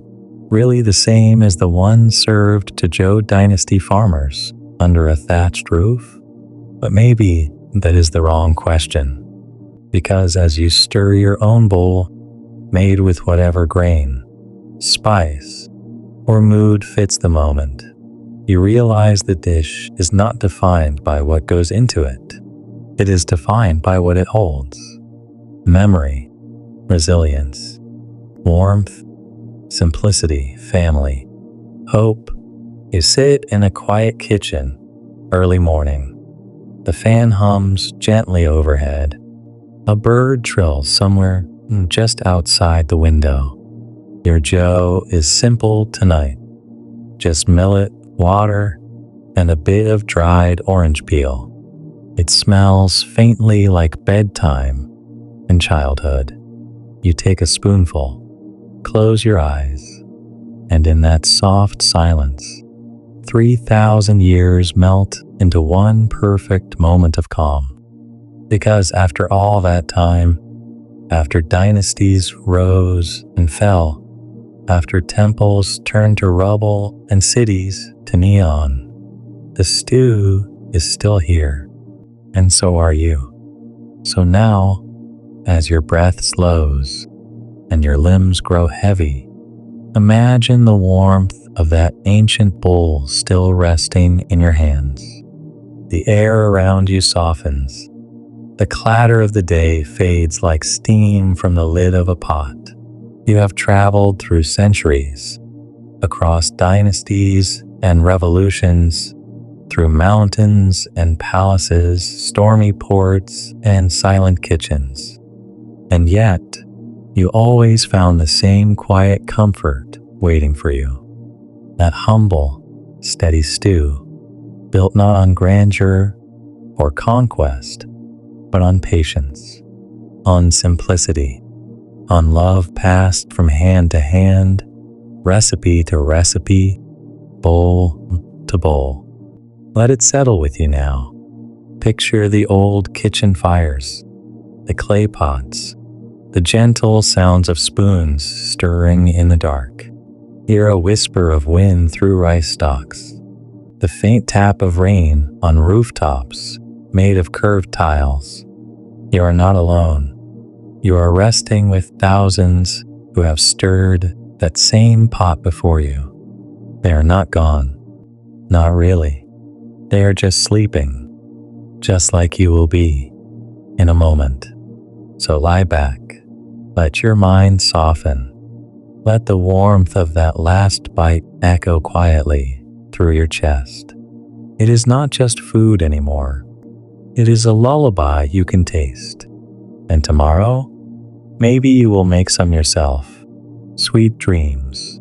really the same as the one served to Zhou Dynasty farmers under a thatched roof? But maybe that is the wrong question, because as you stir your own bowl, made with whatever grain, spice, or mood fits the moment, you realize the dish is not defined by what goes into it. It is defined by what it holds. Memory, resilience, warmth, simplicity, family, hope. You sit in a quiet kitchen, early morning. The fan hums gently overhead. A bird trills somewhere just outside the window. Your zhōu is simple tonight. Just millet, water, and a bit of dried orange peel. It smells faintly like bedtime and childhood. You take a spoonful, close your eyes, and in that soft silence, 3,000 years melt into one perfect moment of calm. Because after all that time, after dynasties rose and fell, after temples turned to rubble and cities to neon, the stew is still here, and so are you. So now, as your breath slows and your limbs grow heavy, imagine the warmth of that ancient bowl still resting in your hands. The air around you softens. The clatter of the day fades like steam from the lid of a pot. You have traveled through centuries, across dynasties and revolutions, through mountains and palaces, stormy ports and silent kitchens. And yet, you always found the same quiet comfort waiting for you. That humble, steady stew, built not on grandeur or conquest, but on patience, on simplicity, on love passed from hand to hand, recipe to recipe, bowl to bowl. Let it settle with you now. Picture the old kitchen fires, the clay pots, the gentle sounds of spoons stirring in the dark. Hear a whisper of wind through rice stalks, the faint tap of rain on rooftops made of curved tiles. You are not alone. You are resting with thousands who have stirred that same pot before you. They are not gone. Not really. They are just sleeping, just like you will be in a moment. So lie back. Let your mind soften. Let the warmth of that last bite echo quietly through your chest. It is not just food anymore. It is a lullaby you can taste. And tomorrow, maybe you will make some yourself. Sweet dreams.